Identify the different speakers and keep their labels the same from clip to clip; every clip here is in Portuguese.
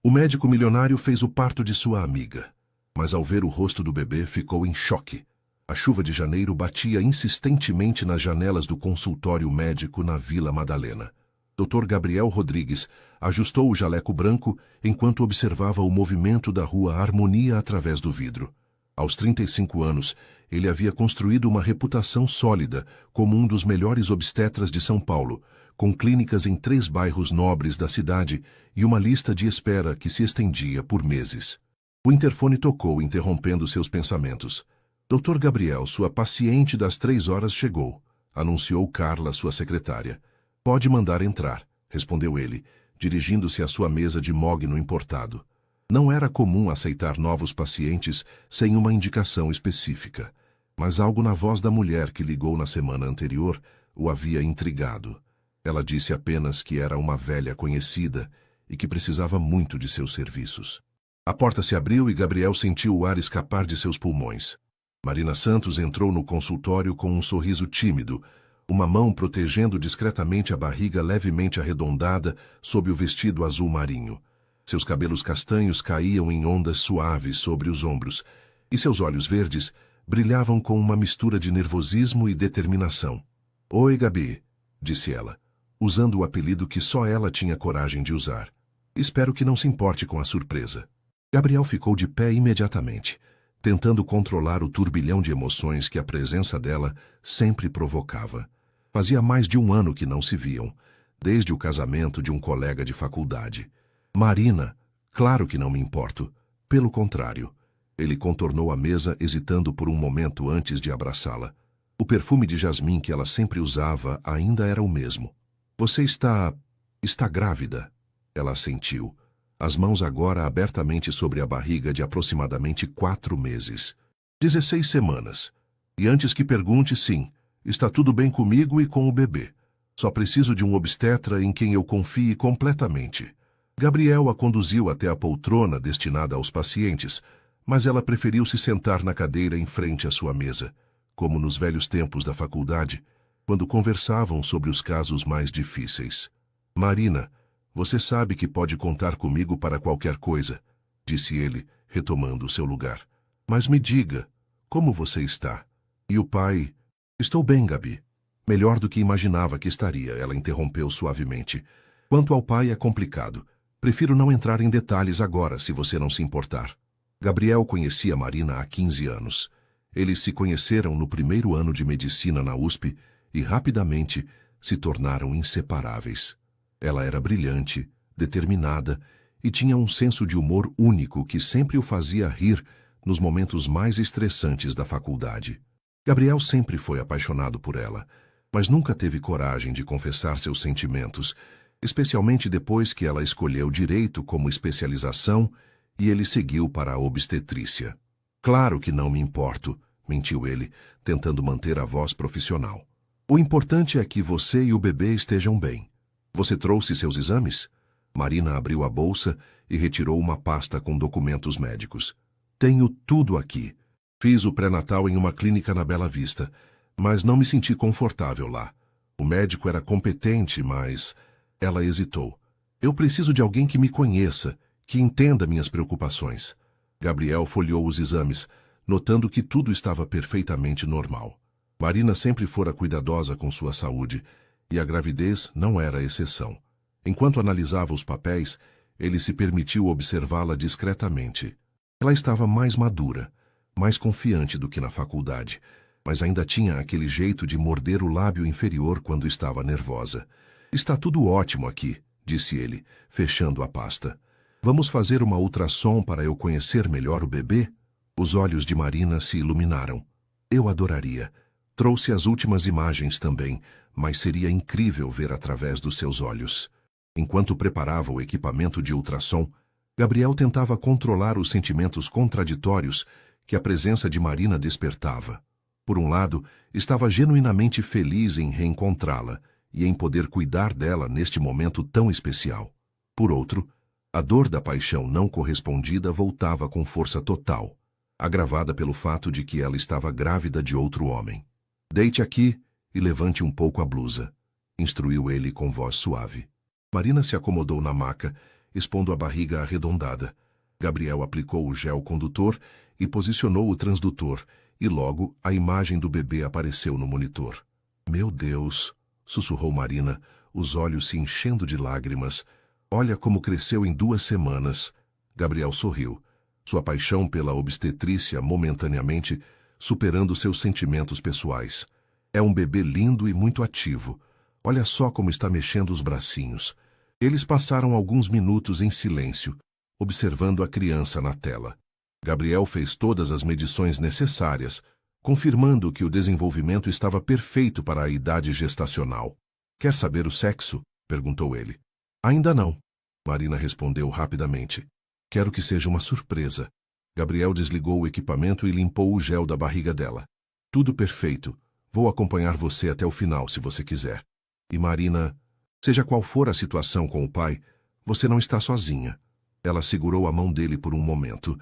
Speaker 1: O médico milionário fez o parto de sua amiga, mas ao ver o rosto do bebê ficou em choque. A chuva de janeiro batia insistentemente nas janelas do consultório médico na Vila Madalena. Dr. Gabriel Rodrigues ajustou o jaleco branco enquanto observava o movimento da rua Harmonia através do vidro. Aos 35 anos, ele havia construído uma reputação sólida como um dos melhores obstetras de São Paulo, com clínicas em 3 bairros nobres da cidade e uma lista de espera que se estendia por meses. O interfone tocou, interrompendo seus pensamentos. Dr. Gabriel, sua paciente das 3 horas chegou, anunciou Carla, sua secretária. Pode mandar entrar, respondeu ele, dirigindo-se à sua mesa de mogno importado. Não era comum aceitar novos pacientes sem uma indicação específica, mas algo na voz da mulher que ligou na semana anterior o havia intrigado. Ela disse apenas que era uma velha conhecida e que precisava muito de seus serviços. A porta se abriu e Gabriel sentiu o ar escapar de seus pulmões. Marina Santos entrou no consultório com um sorriso tímido, uma mão protegendo discretamente a barriga levemente arredondada sob o vestido azul marinho. Seus cabelos castanhos caíam em ondas suaves sobre os ombros, e seus olhos verdes brilhavam com uma mistura de nervosismo e determinação. Oi, Gabi, disse ela, usando o apelido que só ela tinha coragem de usar. Espero que não se importe com a surpresa. Gabriel ficou de pé imediatamente, tentando controlar o turbilhão de emoções que a presença dela sempre provocava. Fazia mais de 1 ano que não se viam, desde o casamento de um colega de faculdade. Marina, claro que não me importo. Pelo contrário. Ele contornou a mesa, hesitando por um momento antes de abraçá-la. O perfume de jasmim que ela sempre usava ainda era o mesmo. Você está grávida? Ela assentiu, as mãos agora abertamente sobre a barriga de aproximadamente 4 meses. 16 semanas. E antes que pergunte, sim, está tudo bem comigo e com o bebê. Só preciso de um obstetra em quem eu confie completamente. Gabriel a conduziu até a poltrona destinada aos pacientes, mas ela preferiu se sentar na cadeira em frente à sua mesa, como nos velhos tempos da faculdade, quando conversavam sobre os casos mais difíceis. Marina, você sabe que pode contar comigo para qualquer coisa, disse ele, retomando o seu lugar. Mas me diga, como você está? E o pai? Estou bem, Gabi. Melhor do que imaginava que estaria, ela interrompeu suavemente. Quanto ao pai é complicado. Prefiro não entrar em detalhes agora, se você não se importar. Gabriel conhecia Marina há 15 anos. Eles se conheceram no primeiro ano de medicina na USP e rapidamente se tornaram inseparáveis. Ela era brilhante, determinada e tinha um senso de humor único que sempre o fazia rir nos momentos mais estressantes da faculdade. Gabriel sempre foi apaixonado por ela, mas nunca teve coragem de confessar seus sentimentos, especialmente depois que ela escolheu direito como especialização e ele seguiu para a obstetrícia. Claro que não me importo, mentiu ele, tentando manter a voz profissional. O importante é que você e o bebê estejam bem. Você trouxe seus exames? Marina abriu a bolsa e retirou uma pasta com documentos médicos. Tenho tudo aqui. Fiz o pré-natal em uma clínica na Bela Vista, mas não me senti confortável lá. O médico era competente, mas... Ela hesitou. Eu preciso de alguém que me conheça, que entenda minhas preocupações. Gabriel folheou os exames, notando que tudo estava perfeitamente normal. Marina sempre fora cuidadosa com sua saúde, e a gravidez não era exceção. Enquanto analisava os papéis, ele se permitiu observá-la discretamente. Ela estava mais madura, mais confiante do que na faculdade, mas ainda tinha aquele jeito de morder o lábio inferior quando estava nervosa. Está tudo ótimo aqui, disse ele, fechando a pasta. Vamos fazer uma ultrassom para eu conhecer melhor o bebê? Os olhos de Marina se iluminaram. Eu adoraria. Trouxe as últimas imagens também, mas seria incrível ver através dos seus olhos. Enquanto preparava o equipamento de ultrassom, Gabriel tentava controlar os sentimentos contraditórios que a presença de Marina despertava. Por um lado, estava genuinamente feliz em reencontrá-la e em poder cuidar dela neste momento tão especial. Por outro, a dor da paixão não correspondida voltava com força total, agravada pelo fato de que ela estava grávida de outro homem. Deite aqui e levante um pouco a blusa, instruiu ele com voz suave. Marina se acomodou na maca expondo a barriga arredondada. Gabriel aplicou o gel condutor e posicionou o transdutor, e logo a imagem do bebê apareceu no monitor. Meu Deus! Sussurrou Marina, os olhos se enchendo de lágrimas. Olha como cresceu em 2 semanas. Gabriel sorriu, sua paixão pela obstetrícia momentaneamente superando seus sentimentos pessoais. É um bebê lindo e muito ativo. Olha só como está mexendo os bracinhos. Eles passaram alguns minutos em silêncio, observando a criança na tela. Gabriel fez todas as medições necessárias, confirmando que o desenvolvimento estava perfeito para a idade gestacional. Quer saber o sexo? Perguntou ele. Ainda não, Marina respondeu rapidamente. Quero que seja uma surpresa. Gabriel desligou o equipamento e limpou o gel da barriga dela. Tudo perfeito. Vou acompanhar você até o final, se você quiser. E Marina, seja qual for a situação com o pai, você não está sozinha. Ela segurou a mão dele por um momento,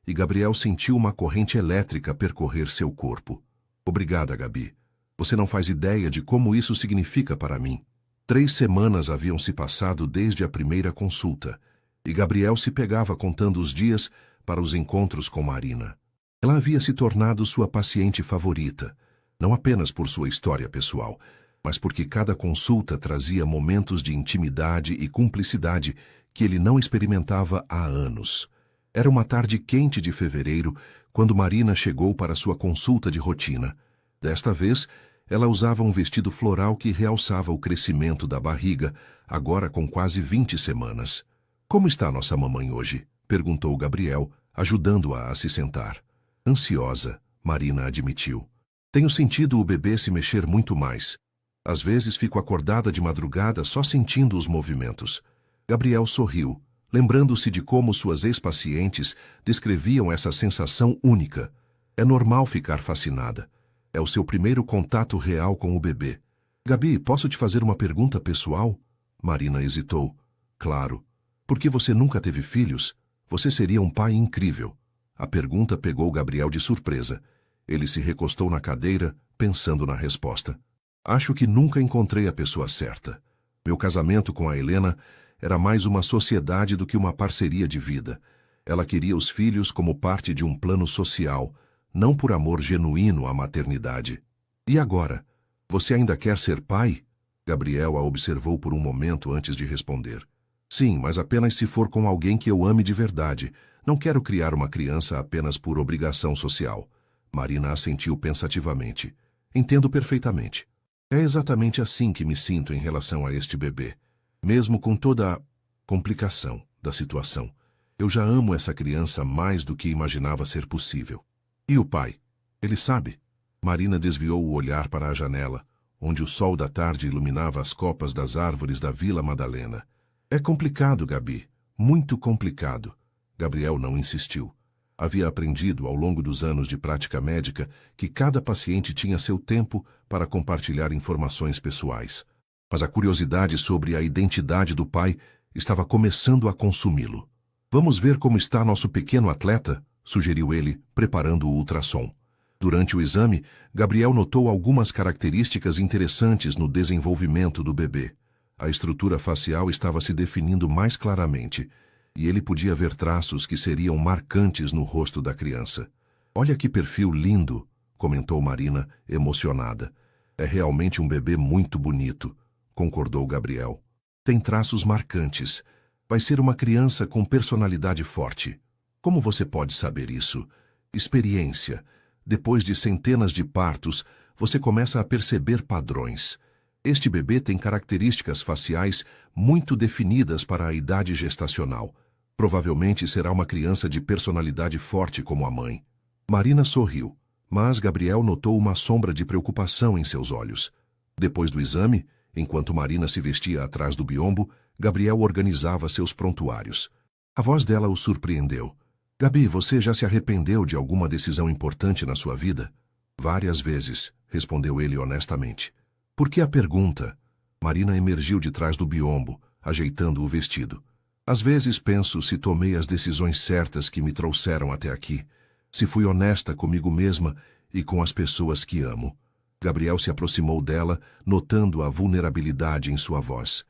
Speaker 1: e Gabriel sentiu uma corrente elétrica percorrer seu corpo. Obrigada, Gabi. Você não faz ideia de como isso significa para mim. 3 semanas haviam se passado desde a primeira consulta, e Gabriel se pegava contando os dias para os encontros com Marina. Ela havia se tornado sua paciente favorita, não apenas por sua história pessoal, mas porque cada consulta trazia momentos de intimidade e cumplicidade que ele não experimentava há anos. Era uma tarde quente de fevereiro, quando Marina chegou para sua consulta de rotina. Desta vez, ela usava um vestido floral que realçava o crescimento da barriga, agora com quase 20 semanas. Como está nossa mamãe hoje? Perguntou Gabriel, ajudando-a a se sentar. Ansiosa, Marina admitiu. Tenho sentido o bebê se mexer muito mais. Às vezes fico acordada de madrugada só sentindo os movimentos. Gabriel sorriu, lembrando-se de como suas ex-pacientes descreviam essa sensação única. É normal ficar fascinada. É o seu primeiro contato real com o bebê. Gabi, posso te fazer uma pergunta pessoal? Marina hesitou. Claro. Por que você nunca teve filhos? Você seria um pai incrível. A pergunta pegou Gabriel de surpresa. Ele se recostou na cadeira, pensando na resposta. Acho que nunca encontrei a pessoa certa. Meu casamento com a Helena era mais uma sociedade do que uma parceria de vida. Ela queria os filhos como parte de um plano social, não por amor genuíno à maternidade. E agora? Você ainda quer ser pai? Gabriel a observou por um momento antes de responder. Sim, mas apenas se for com alguém que eu ame de verdade. Não quero criar uma criança apenas por obrigação social. Marina assentiu pensativamente. Entendo perfeitamente. É exatamente assim que me sinto em relação a este bebê. Mesmo com toda a complicação da situação, eu já amo essa criança mais do que imaginava ser possível. E o pai? Ele sabe? Marina desviou o olhar para a janela, onde o sol da tarde iluminava as copas das árvores da Vila Madalena. É complicado, Gabi. Muito complicado. Gabriel não insistiu. Havia aprendido ao longo dos anos de prática médica que cada paciente tinha seu tempo para compartilhar informações pessoais. Mas a curiosidade sobre a identidade do pai estava começando a consumi-lo. Vamos ver como está nosso pequeno atleta? Sugeriu ele, preparando o ultrassom. Durante o exame, Gabriel notou algumas características interessantes no desenvolvimento do bebê. A estrutura facial estava se definindo mais claramente, e ele podia ver traços que seriam marcantes no rosto da criança. Olha que perfil lindo, comentou Marina, emocionada. É realmente um bebê muito bonito, concordou Gabriel. Tem traços marcantes. Vai ser uma criança com personalidade forte. Como você pode saber isso? Experiência. Depois de centenas de partos, você começa a perceber padrões. Este bebê tem características faciais muito definidas para a idade gestacional. Provavelmente será uma criança de personalidade forte como a mãe. Marina sorriu, mas Gabriel notou uma sombra de preocupação em seus olhos. Depois do exame, enquanto Marina se vestia atrás do biombo, Gabriel organizava seus prontuários. A voz dela o surpreendeu. Gabi, você já se arrependeu de alguma decisão importante na sua vida? Várias vezes, respondeu ele honestamente. Por que a pergunta? Marina emergiu de trás do biombo, ajeitando o vestido. Às vezes penso se tomei as decisões certas que me trouxeram até aqui, se fui honesta comigo mesma e com as pessoas que amo. Gabriel se aproximou dela, notando a vulnerabilidade em sua voz.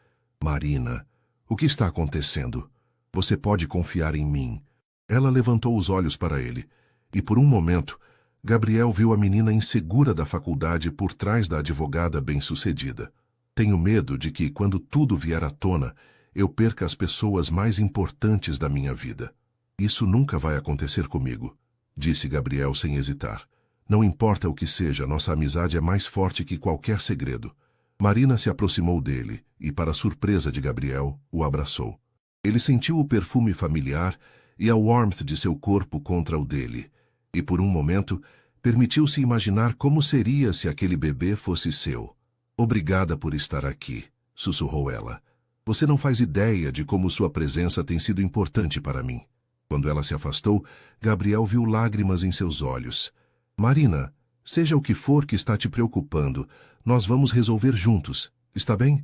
Speaker 1: Marina, o que está acontecendo? Você pode confiar em mim. Ela levantou os olhos para ele, e por um momento, Gabriel viu a menina insegura da faculdade por trás da advogada bem-sucedida. Tenho medo de que, quando tudo vier à tona, eu perca as pessoas mais importantes da minha vida. Isso nunca vai acontecer comigo, disse Gabriel sem hesitar. Não importa o que seja, nossa amizade é mais forte que qualquer segredo. Marina se aproximou dele e, para surpresa de Gabriel, o abraçou. Ele sentiu o perfume familiar e a warmth de seu corpo contra o dele, e por um momento permitiu-se imaginar como seria se aquele bebê fosse seu. Obrigada por estar aqui, sussurrou ela. Você não faz ideia de como sua presença tem sido importante para mim. Quando ela se afastou, Gabriel viu lágrimas em seus olhos. Marina, seja o que for que está te preocupando, nós vamos resolver juntos, está bem?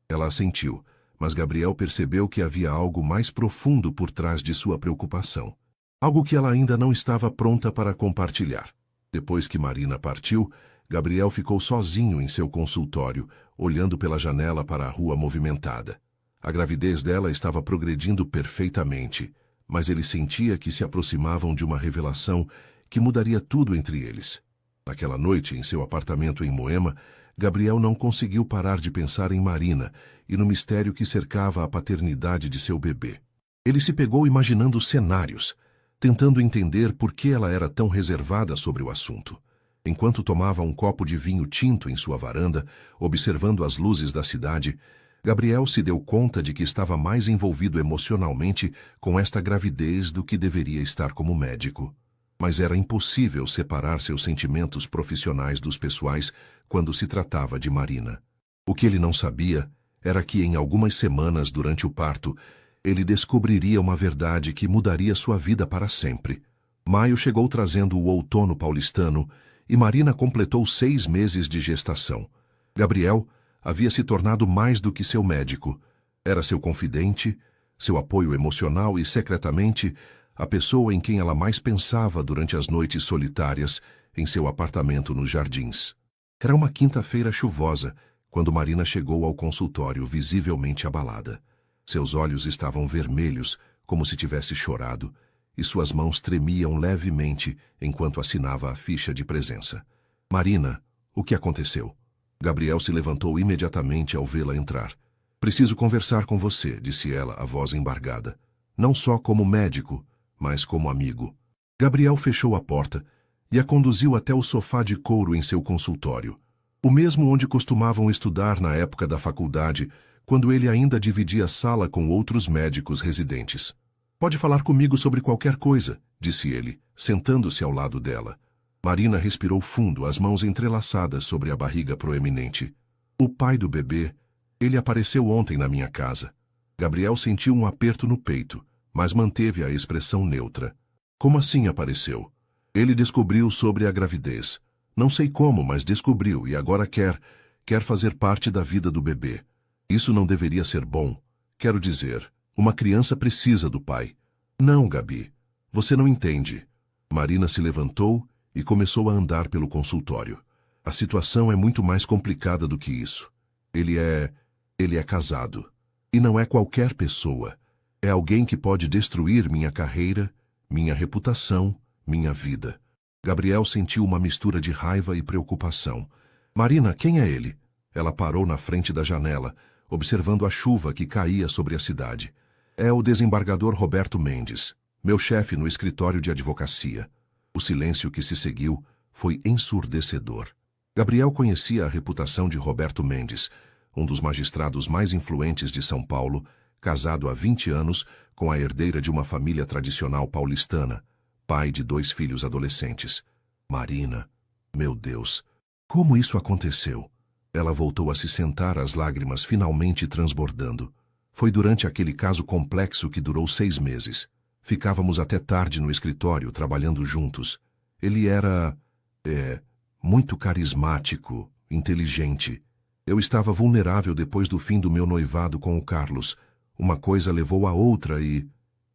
Speaker 1: Ela assentiu, mas Gabriel percebeu que havia algo mais profundo por trás de sua preocupação. Algo que ela ainda não estava pronta para compartilhar. Depois que Marina partiu, Gabriel ficou sozinho em seu consultório, olhando pela janela para a rua movimentada. A gravidez dela estava progredindo perfeitamente, mas ele sentia que se aproximavam de uma revelação que mudaria tudo entre eles. Naquela noite, em seu apartamento em Moema, Gabriel não conseguiu parar de pensar em Marina e no mistério que cercava a paternidade de seu bebê. Ele se pegou imaginando cenários, tentando entender por que ela era tão reservada sobre o assunto. Enquanto tomava um copo de vinho tinto em sua varanda, observando as luzes da cidade, Gabriel se deu conta de que estava mais envolvido emocionalmente com esta gravidez do que deveria estar como médico. Mas era impossível separar seus sentimentos profissionais dos pessoais quando se tratava de Marina. O que ele não sabia era que em algumas semanas durante o parto, ele descobriria uma verdade que mudaria sua vida para sempre. Maio chegou trazendo o outono paulistano e Marina completou 6 meses de gestação. Gabriel havia se tornado mais do que seu médico. Era seu confidente, seu apoio emocional e, secretamente, a pessoa em quem ela mais pensava durante as noites solitárias em seu apartamento nos Jardins. Era uma quinta-feira chuvosa, quando Marina chegou ao consultório visivelmente abalada. Seus olhos estavam vermelhos, como se tivesse chorado, e suas mãos tremiam levemente enquanto assinava a ficha de presença. Marina, o que aconteceu? Gabriel se levantou imediatamente ao vê-la entrar. Preciso conversar com você, disse ela, a voz embargada. Não só como médico, mas como amigo. Gabriel fechou a porta e a conduziu até o sofá de couro em seu consultório, o mesmo onde costumavam estudar na época da faculdade, quando ele ainda dividia sala com outros médicos residentes. Pode falar comigo sobre qualquer coisa, disse ele, sentando-se ao lado dela. Marina respirou fundo, as mãos entrelaçadas sobre a barriga proeminente. O pai do bebê, ele apareceu ontem na minha casa. Gabriel sentiu um aperto no peito, mas manteve a expressão neutra. Como assim apareceu? Ele descobriu sobre a gravidez. Não sei como, mas descobriu e agora quer fazer parte da vida do bebê. Isso não deveria ser bom. Quero dizer, uma criança precisa do pai. Não, Gabi. Você não entende. Marina se levantou e começou a andar pelo consultório. A situação é muito mais complicada do que isso. Ele é casado. E não é qualquer pessoa. É alguém que pode destruir minha carreira, minha reputação, minha vida. Gabriel sentiu uma mistura de raiva e preocupação. Marina, quem é ele? Ela parou na frente da janela, observando a chuva que caía sobre a cidade. É o desembargador Roberto Mendes, meu chefe no escritório de advocacia. O silêncio que se seguiu foi ensurdecedor. Gabriel conhecia a reputação de Roberto Mendes, um dos magistrados mais influentes de São Paulo, casado há 20 anos com a herdeira de uma família tradicional paulistana, pai de 2 filhos adolescentes. Marina, meu Deus, como isso aconteceu? Ela voltou a se sentar, as lágrimas finalmente transbordando. Foi durante aquele caso complexo que durou 6 meses. Ficávamos até tarde no escritório, trabalhando juntos. Ele era, muito carismático, inteligente. Eu estava vulnerável depois do fim do meu noivado com o Carlos. Uma coisa levou a outra e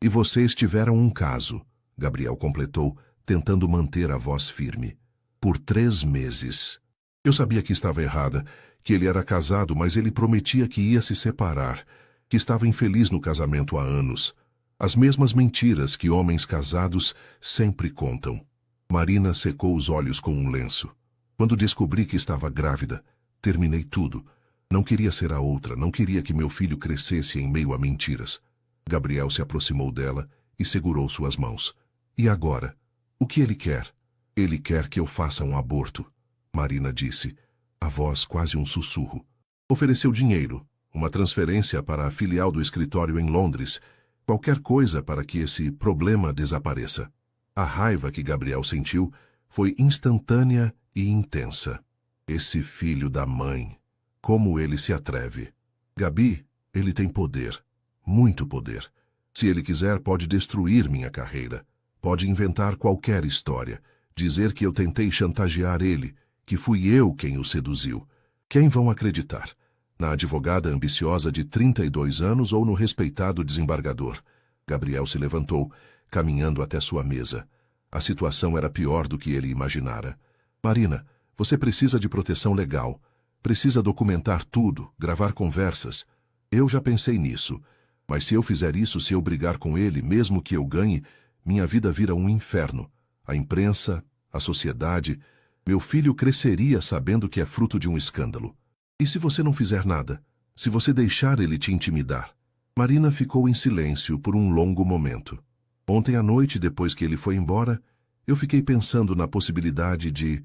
Speaker 1: vocês tiveram um caso, Gabriel completou, tentando manter a voz firme. Por 3 meses. Eu sabia que estava errada, que ele era casado, mas ele prometia que ia se separar, que estava infeliz no casamento há anos. As mesmas mentiras que homens casados sempre contam. Marina secou os olhos com um lenço. Quando descobri que estava grávida, terminei tudo. Não queria ser a outra, não queria que meu filho crescesse em meio a mentiras. Gabriel se aproximou dela e segurou suas mãos. E agora? O que ele quer? Ele quer que eu faça um aborto, Marina disse, a voz quase um sussurro. Ofereceu dinheiro, uma transferência para a filial do escritório em Londres, qualquer coisa para que esse problema desapareça. A raiva que Gabriel sentiu foi instantânea e intensa. Esse filho da mãe, como ele se atreve? Gabi, ele tem poder, muito poder. Se ele quiser, pode destruir minha carreira. Pode inventar qualquer história, dizer que eu tentei chantagear ele, que fui eu quem o seduziu. Quem vão acreditar? Na advogada ambiciosa de 32 anos ou no respeitado desembargador? Gabriel se levantou, caminhando até sua mesa. A situação era pior do que ele imaginara. Marina, você precisa de proteção legal. Precisa documentar tudo, gravar conversas. Eu já pensei nisso. Mas se eu fizer isso, se eu brigar com ele, mesmo que eu ganhe, minha vida vira um inferno. A imprensa, a sociedade... Meu filho cresceria sabendo que é fruto de um escândalo. E se você não fizer nada? Se você deixar ele te intimidar? Marina ficou em silêncio por um longo momento. Ontem à noite, depois que ele foi embora, eu fiquei pensando na possibilidade de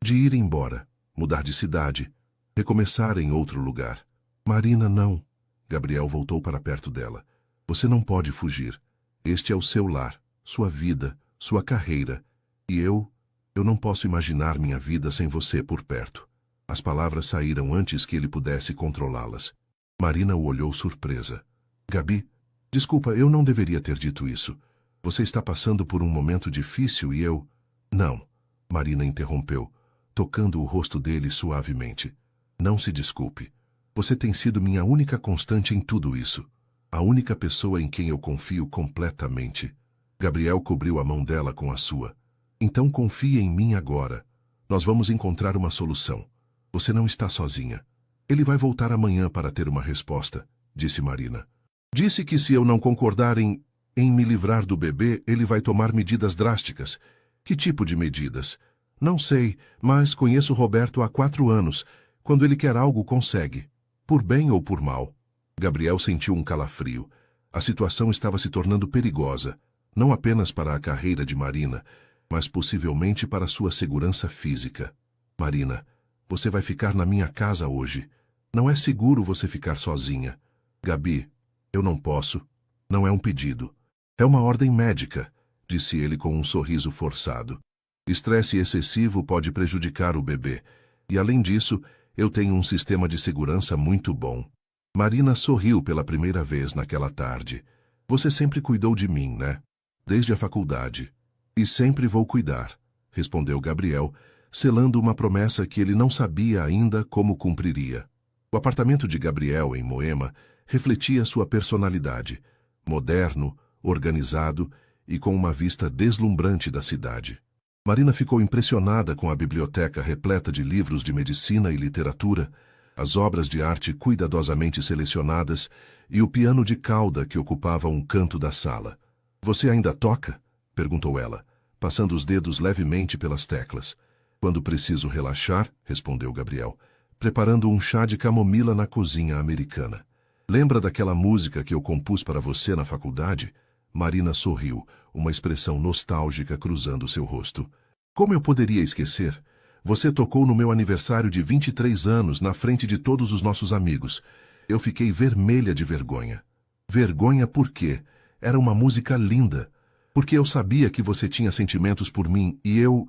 Speaker 1: ir embora, mudar de cidade, recomeçar em outro lugar. Marina, não. Gabriel voltou para perto dela. Você não pode fugir. Este é o seu lar, sua vida, sua carreira. E eu não posso imaginar minha vida sem você por perto. As palavras saíram antes que ele pudesse controlá-las. Marina o olhou surpresa. Gabi, desculpa, eu não deveria ter dito isso. Você está passando por um momento difícil e eu... Não, Marina interrompeu, tocando o rosto dele suavemente. Não se desculpe. Você tem sido minha única constante em tudo isso. A única pessoa em quem eu confio completamente. Gabriel cobriu a mão dela com a sua. Então confie em mim agora. Nós vamos encontrar uma solução. Você não está sozinha. Ele vai voltar amanhã para ter uma resposta, disse Marina. Disse que se eu não concordar em me livrar do bebê, ele vai tomar medidas drásticas. Que tipo de medidas? Não sei, mas conheço Roberto há 4 anos. Quando ele quer algo, consegue. Por bem ou por mal. Gabriel sentiu um calafrio. A situação estava se tornando perigosa, não apenas para a carreira de Marina, mas possivelmente para sua segurança física. Marina, você vai ficar na minha casa hoje. Não é seguro você ficar sozinha. Gabi, eu não posso. Não é um pedido. É uma ordem médica, disse ele com um sorriso forçado. Estresse excessivo pode prejudicar o bebê. E além disso, eu tenho um sistema de segurança muito bom. Marina sorriu pela primeira vez naquela tarde. Você sempre cuidou de mim, né? Desde a faculdade. E sempre vou cuidar, respondeu Gabriel, selando uma promessa que ele não sabia ainda como cumpriria. O apartamento de Gabriel, em Moema, refletia sua personalidade, moderno, organizado e com uma vista deslumbrante da cidade. Marina ficou impressionada com a biblioteca repleta de livros de medicina e literatura, as obras de arte cuidadosamente selecionadas e o piano de cauda que ocupava um canto da sala. Você ainda toca? Perguntou ela, passando os dedos levemente pelas teclas. Quando preciso relaxar, respondeu Gabriel, preparando um chá de camomila na cozinha americana. Lembra daquela música que eu compus para você na faculdade? Marina sorriu, uma expressão nostálgica cruzando seu rosto. Como eu poderia esquecer? Você tocou no meu aniversário de 23 anos na frente de todos os nossos amigos. Eu fiquei vermelha de vergonha. Vergonha por quê? Era uma música linda. Porque eu sabia que você tinha sentimentos por mim e eu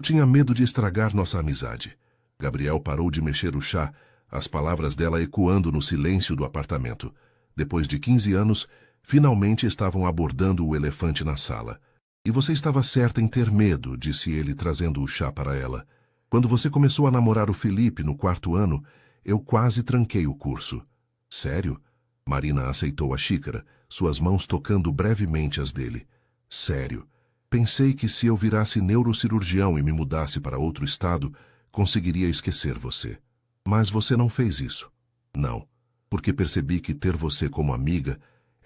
Speaker 1: tinha medo de estragar nossa amizade. Gabriel parou de mexer o chá, as palavras dela ecoando no silêncio do apartamento. Depois de 15 anos, finalmente estavam abordando o elefante na sala. E você estava certa em ter medo, disse ele, trazendo o chá para ela. Quando você começou a namorar o Felipe no 4º ano, eu quase tranquei o curso. Sério? Marina aceitou a xícara, suas mãos tocando brevemente as dele. Sério. Pensei que se eu virasse neurocirurgião e me mudasse para outro estado, conseguiria esquecer você. Mas você não fez isso. Não, porque percebi que ter você como amiga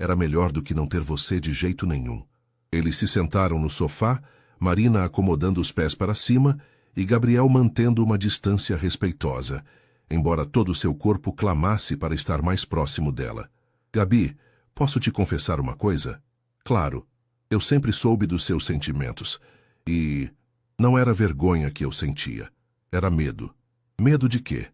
Speaker 1: Era melhor do que não ter você de jeito nenhum. Eles se sentaram no sofá, Marina acomodando os pés para cima e Gabriel mantendo uma distância respeitosa, embora todo o seu corpo clamasse para estar mais próximo dela. Gabi, posso te confessar uma coisa? Claro, eu sempre soube dos seus sentimentos. E não era vergonha que eu sentia. Era medo. Medo de quê?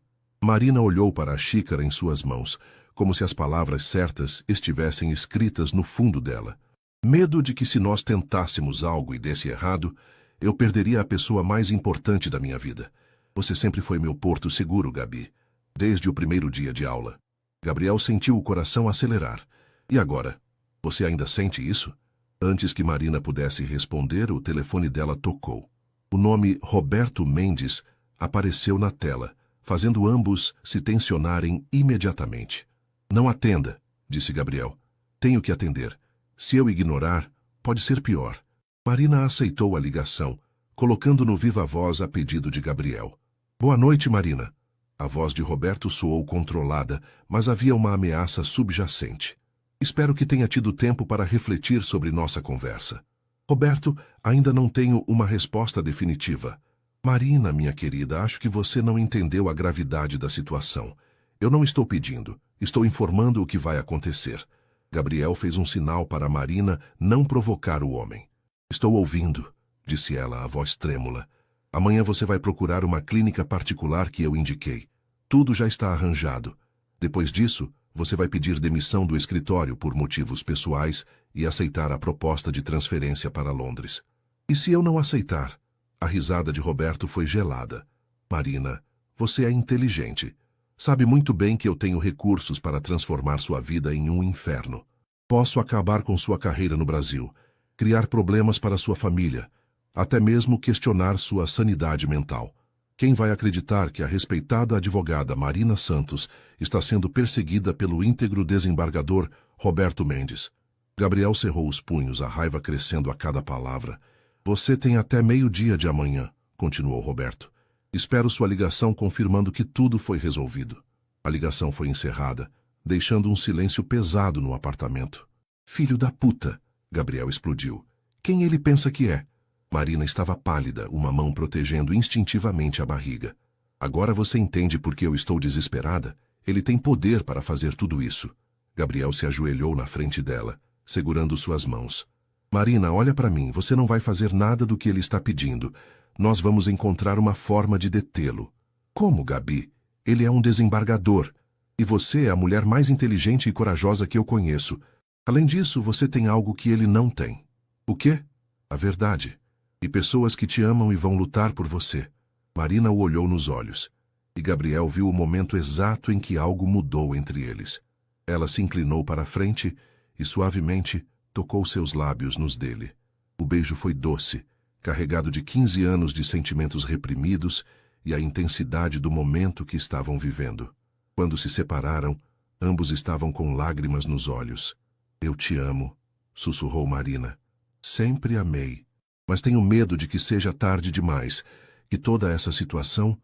Speaker 1: Marina olhou para a xícara em suas mãos, como se as palavras certas estivessem escritas no fundo dela. Medo de que se nós tentássemos algo e desse errado, eu perderia a pessoa mais importante da minha vida. Você sempre foi meu porto seguro, Gabi. Desde o primeiro dia de aula. Gabriel sentiu o coração acelerar. E agora? Você ainda sente isso? Antes que Marina pudesse responder, o telefone dela tocou. O nome Roberto Mendes apareceu na tela, fazendo ambos se tensionarem imediatamente. Não atenda, disse Gabriel. Tenho que atender. Se eu ignorar, pode ser pior. Marina aceitou a ligação, colocando no viva-voz a pedido de Gabriel. Boa noite, Marina. A voz de Roberto soou controlada, mas havia uma ameaça subjacente. Espero que tenha tido tempo para refletir sobre nossa conversa. Roberto, ainda não tenho uma resposta definitiva. Marina, minha querida, acho que você não entendeu a gravidade da situação. Eu não estou pedindo, estou informando o que vai acontecer. Gabriel fez um sinal para Marina não provocar o homem. Estou ouvindo, disse ela, a voz trêmula. Amanhã você vai procurar uma clínica particular que eu indiquei. Tudo já está arranjado. Depois disso, você vai pedir demissão do escritório por motivos pessoais e aceitar a proposta de transferência para Londres. E se eu não aceitar? A risada de Roberto foi gelada. Marina, você é inteligente. Sabe muito bem que eu tenho recursos para transformar sua vida em um inferno. Posso acabar com sua carreira no Brasil, criar problemas para sua família, até mesmo questionar sua sanidade mental. Quem vai acreditar que a respeitada advogada Marina Santos está sendo perseguida pelo íntegro desembargador Roberto Mendes? Gabriel cerrou os punhos, a raiva crescendo a cada palavra. Você tem até meio-dia de amanhã, continuou Roberto. Espero sua ligação confirmando que tudo foi resolvido. A ligação foi encerrada, deixando um silêncio pesado no apartamento. Filho da puta! Gabriel explodiu. Quem ele pensa que é? Marina estava pálida, uma mão protegendo instintivamente a barriga. Agora você entende por que eu estou desesperada? Ele tem poder para fazer tudo isso. Gabriel se ajoelhou na frente dela, segurando suas mãos. Marina, olha para mim, você não vai fazer nada do que ele está pedindo. Nós vamos encontrar uma forma de detê-lo. Como, Gabi? Ele é um desembargador. E você é a mulher mais inteligente e corajosa que eu conheço. Além disso, você tem algo que ele não tem. O quê? A verdade. E pessoas que te amam e vão lutar por você. Marina o olhou nos olhos. E Gabriel viu o momento exato em que algo mudou entre eles. Ela se inclinou para a frente e, suavemente, tocou seus lábios nos dele. O beijo foi doce, carregado de 15 anos de sentimentos reprimidos e a intensidade do momento que estavam vivendo. Quando se separaram, ambos estavam com lágrimas nos olhos. Eu te amo, sussurrou Marina. Sempre amei. Mas tenho medo de que seja tarde demais, que toda essa situação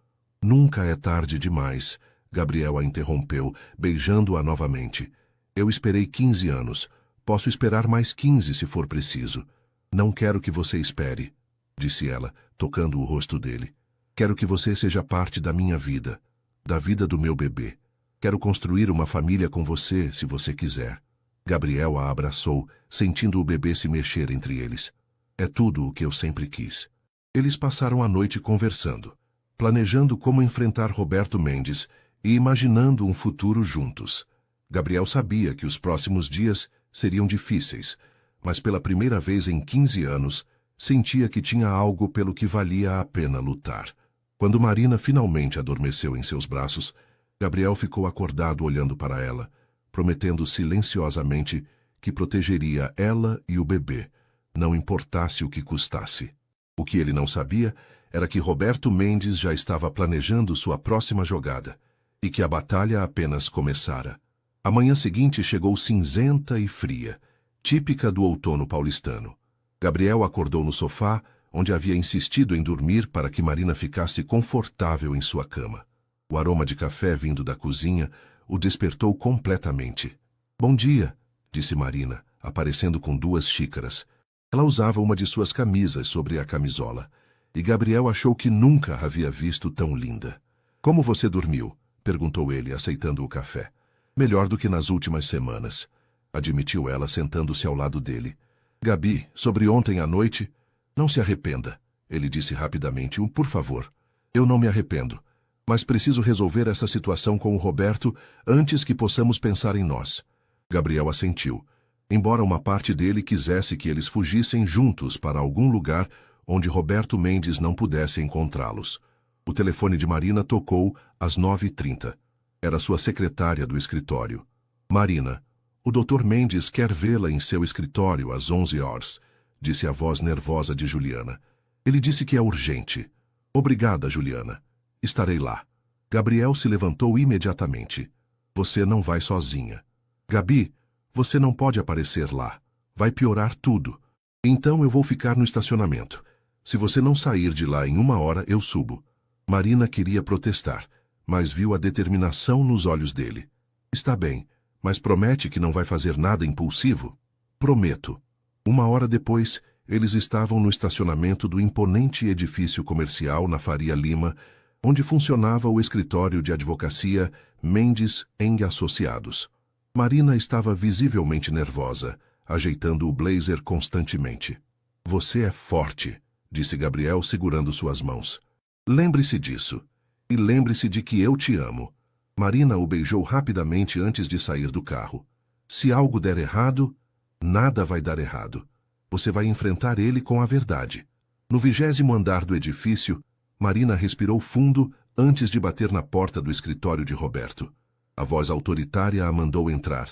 Speaker 1: nunca é tarde demais. Gabriel a interrompeu, beijando-a novamente. Eu esperei 15 anos. Posso esperar mais 15 se for preciso. Não quero que você espere, disse ela, tocando o rosto dele. Quero que você seja parte da minha vida, da vida do meu bebê. Quero construir uma família com você, se você quiser. Gabriel a abraçou, sentindo o bebê se mexer entre eles. É tudo o que eu sempre quis. Eles passaram a noite conversando, planejando como enfrentar Roberto Mendes e imaginando um futuro juntos. Gabriel sabia que os próximos dias seriam difíceis, mas pela primeira vez em 15 anos, sentia que tinha algo pelo que valia a pena lutar. Quando Marina finalmente adormeceu em seus braços, Gabriel ficou acordado olhando para ela, prometendo silenciosamente que protegeria ela e o bebê, não importasse o que custasse. O que ele não sabia era que Roberto Mendes já estava planejando sua próxima jogada e que a batalha apenas começara. A manhã seguinte chegou cinzenta e fria, típica do outono paulistano. Gabriel acordou no sofá, onde havia insistido em dormir para que Marina ficasse confortável em sua cama. O aroma de café vindo da cozinha o despertou completamente. Bom dia, disse Marina, aparecendo com 2 xícaras. Ela usava uma de suas camisas sobre a camisola, e Gabriel achou que nunca a havia visto tão linda. Como você dormiu? Perguntou ele, aceitando o café. Melhor do que nas últimas semanas, admitiu ela, sentando-se ao lado dele. Gabi, sobre ontem à noite... Não se arrependa, ele disse rapidamente. Por favor. Eu não me arrependo, mas preciso resolver essa situação com o Roberto antes que possamos pensar em nós. Gabriel assentiu, embora uma parte dele quisesse que eles fugissem juntos para algum lugar onde Roberto Mendes não pudesse encontrá-los. O telefone de Marina tocou às 9h30. Era sua secretária do escritório. Marina, o Dr. Mendes quer vê-la em seu escritório às 11 horas, disse a voz nervosa de Juliana. Ele disse que é urgente. Obrigada, Juliana. Estarei lá. Gabriel se levantou imediatamente. Você não vai sozinha. Gabi, você não pode aparecer lá. Vai piorar tudo. Então eu vou ficar no estacionamento. Se você não sair de lá em 1 hora, eu subo. Marina queria protestar, mas viu a determinação nos olhos dele. Está bem, mas promete que não vai fazer nada impulsivo? Prometo. 1 hora depois, eles estavam no estacionamento do imponente edifício comercial na Faria Lima, onde funcionava o escritório de advocacia Mendes & Associados. Marina estava visivelmente nervosa, ajeitando o blazer constantemente. Você é forte, disse Gabriel segurando suas mãos. Lembre-se disso. E lembre-se de que eu te amo. Marina o beijou rapidamente antes de sair do carro. Se algo der errado, nada vai dar errado. Você vai enfrentar ele com a verdade. No 20º andar do edifício, Marina respirou fundo antes de bater na porta do escritório de Roberto. A voz autoritária a mandou entrar.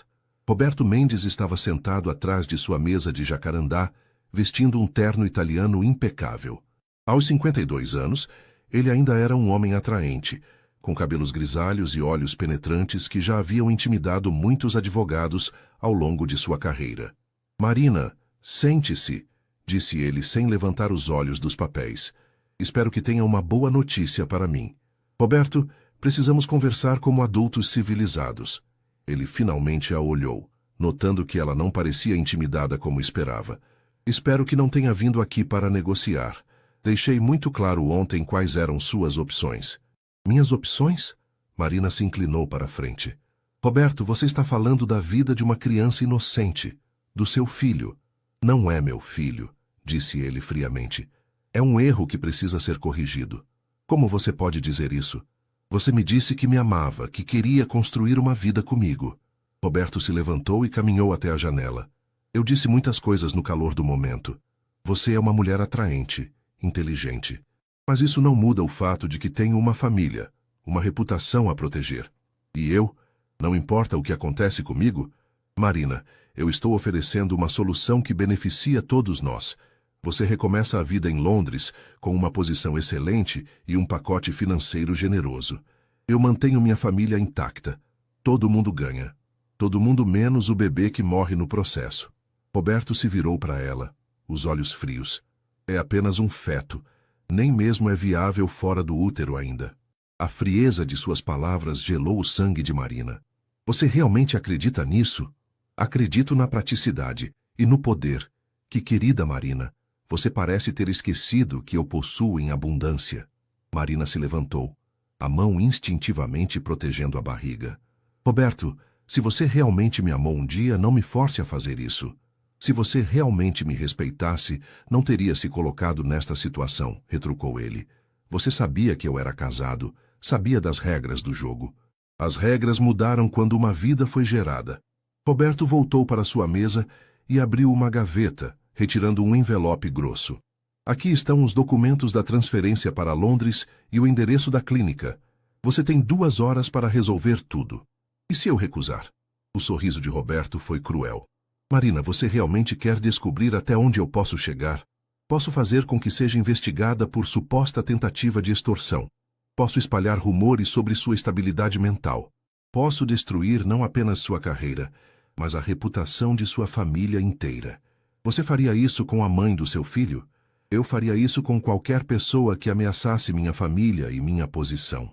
Speaker 1: Roberto Mendes estava sentado atrás de sua mesa de jacarandá, vestindo um terno italiano impecável. Aos 52 anos, ele ainda era um homem atraente, com cabelos grisalhos e olhos penetrantes que já haviam intimidado muitos advogados ao longo de sua carreira. Marina, sente-se, disse ele sem levantar os olhos dos papéis. Espero que tenha uma boa notícia para mim. Roberto, precisamos conversar como adultos civilizados. Ele finalmente a olhou, notando que ela não parecia intimidada como esperava. Espero que não tenha vindo aqui para negociar. Deixei muito claro ontem quais eram suas opções. Minhas opções? Marina se inclinou para a frente. Roberto, você está falando da vida de uma criança inocente, do seu filho. Não é meu filho, disse ele friamente. É um erro que precisa ser corrigido. Como você pode dizer isso? Você me disse que me amava, que queria construir uma vida comigo. Roberto se levantou e caminhou até a janela. Eu disse muitas coisas no calor do momento. Você é uma mulher atraente, inteligente. Mas isso não muda o fato de que tenho uma família, uma reputação a proteger. E eu? Não importa o que acontece comigo? Marina, eu estou oferecendo uma solução que beneficia todos nós. Você recomeça a vida em Londres com uma posição excelente e um pacote financeiro generoso. Eu mantenho minha família intacta. Todo mundo ganha. Todo mundo menos o bebê que morre no processo. Roberto se virou para ela, os olhos frios. É apenas um feto. Nem mesmo é viável fora do útero ainda. A frieza de suas palavras gelou o sangue de Marina. Você realmente acredita nisso? Acredito na praticidade e no poder. Que querida Marina, você parece ter esquecido que eu possuo em abundância. Marina se levantou, a mão instintivamente protegendo a barriga. Roberto, se você realmente me amou um dia, não me force a fazer isso. Se você realmente me respeitasse, não teria se colocado nesta situação, retrucou ele. Você sabia que eu era casado, sabia das regras do jogo. As regras mudaram quando uma vida foi gerada. Roberto voltou para sua mesa e abriu uma gaveta, retirando um envelope grosso. Aqui estão os documentos da transferência para Londres e o endereço da clínica. Você tem 2 horas para resolver tudo. E se eu recusar? O sorriso de Roberto foi cruel. Marina, você realmente quer descobrir até onde eu posso chegar? Posso fazer com que seja investigada por suposta tentativa de extorsão. Posso espalhar rumores sobre sua estabilidade mental. Posso destruir não apenas sua carreira, mas a reputação de sua família inteira. Você faria isso com a mãe do seu filho? Eu faria isso com qualquer pessoa que ameaçasse minha família e minha posição.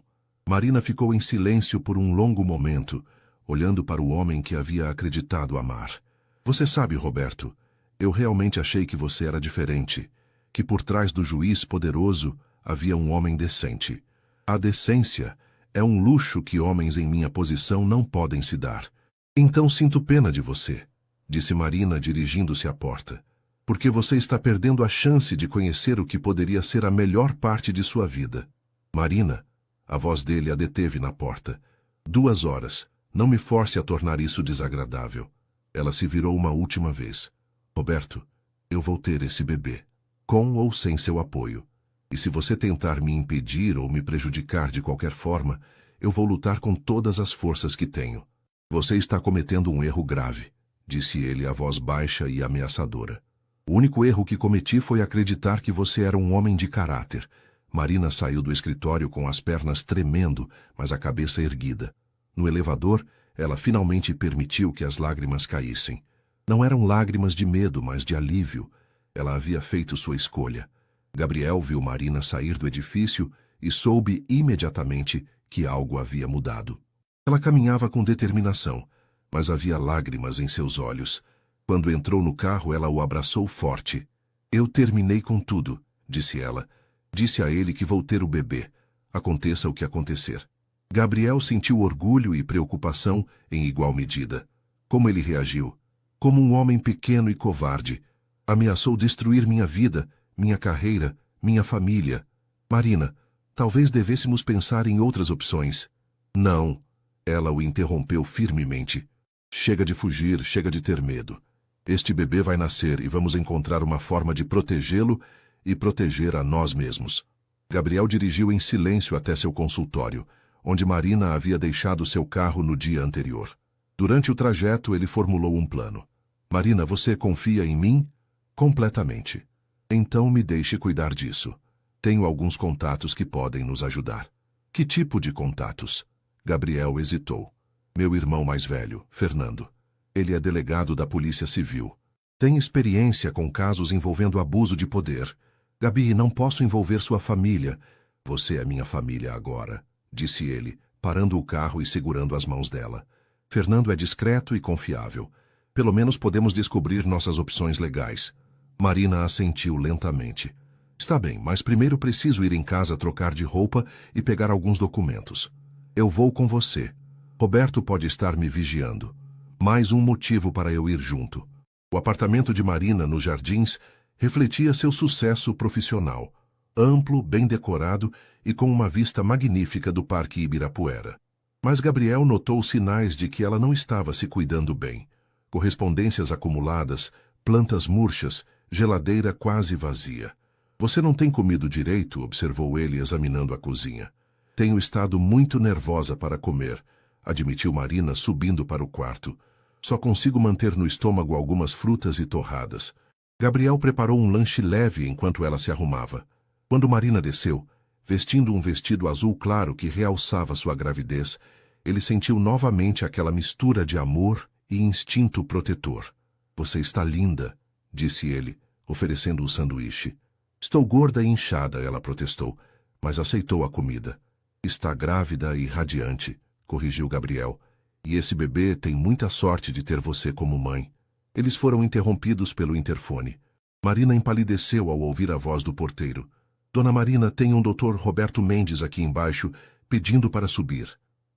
Speaker 1: Marina ficou em silêncio por um longo momento, olhando para o homem que havia acreditado amar. Você sabe, Roberto, eu realmente achei que você era diferente, que por trás do juiz poderoso havia um homem decente. A decência é um luxo que homens em minha posição não podem se dar. Então sinto pena de você, disse Marina dirigindo-se à porta, porque você está perdendo a chance de conhecer o que poderia ser a melhor parte de sua vida. Marina, a voz dele a deteve na porta. 2 horas, não me force a tornar isso desagradável. Ela se virou uma última vez. Roberto, eu vou ter esse bebê, com ou sem seu apoio. E se você tentar me impedir ou me prejudicar de qualquer forma, eu vou lutar com todas as forças que tenho. Você está cometendo um erro grave, disse ele a voz baixa e ameaçadora. O único erro que cometi foi acreditar que você era um homem de caráter. Marina saiu do escritório com as pernas tremendo, mas a cabeça erguida. No elevador, ela finalmente permitiu que as lágrimas caíssem. Não eram lágrimas de medo, mas de alívio. Ela havia feito sua escolha. Gabriel viu Marina sair do edifício e soube imediatamente que algo havia mudado. Ela caminhava com determinação, mas havia lágrimas em seus olhos. Quando entrou no carro, ela o abraçou forte. Eu terminei com tudo, disse ela. Disse a ele que vou ter o bebê, aconteça o que acontecer. Gabriel sentiu orgulho e preocupação em igual medida. Como ele reagiu? Como um homem pequeno e covarde. Ameaçou destruir minha vida, minha carreira, minha família. Marina, talvez devêssemos pensar em outras opções. Não. Ela o interrompeu firmemente. Chega de fugir, chega de ter medo. Este bebê vai nascer e vamos encontrar uma forma de protegê-lo e proteger a nós mesmos. Gabriel dirigiu em silêncio até seu consultório, onde Marina havia deixado seu carro no dia anterior. Durante o trajeto, ele formulou um plano. Marina, você confia em mim? Completamente. Então me deixe cuidar disso. Tenho alguns contatos que podem nos ajudar. Que tipo de contatos? Gabriel hesitou. Meu irmão mais velho, Fernando. Ele é delegado da Polícia Civil. Tem experiência com casos envolvendo abuso de poder. Gabi, não posso envolver sua família. Você é minha família agora, disse ele, parando o carro e segurando as mãos dela. Fernando é discreto e confiável. Pelo menos podemos descobrir nossas opções legais. Marina assentiu lentamente. Está bem, mas primeiro preciso ir em casa trocar de roupa e pegar alguns documentos. Eu vou com você. Roberto pode estar me vigiando. Mais um motivo para eu ir junto. O apartamento de Marina, nos Jardins, refletia seu sucesso profissional. Amplo, bem decorado e com uma vista magnífica do Parque Ibirapuera. Mas Gabriel notou sinais de que ela não estava se cuidando bem. Correspondências acumuladas, plantas murchas, geladeira quase vazia. Você não tem comido direito, observou ele examinando a cozinha. Tenho estado muito nervosa para comer, admitiu Marina subindo para o quarto. Só consigo manter no estômago algumas frutas e torradas. Gabriel preparou um lanche leve enquanto ela se arrumava. Quando Marina desceu, vestindo um vestido azul claro que realçava sua gravidez, ele sentiu novamente aquela mistura de amor e instinto protetor. Você está linda, disse ele, oferecendo o sanduíche. Estou gorda e inchada, ela protestou, mas aceitou a comida. Está grávida e radiante, corrigiu Gabriel. E esse bebê tem muita sorte de ter você como mãe. Eles foram interrompidos pelo interfone. Marina empalideceu ao ouvir a voz do porteiro. Dona Marina, tem um Dr. Roberto Mendes aqui embaixo, pedindo para subir.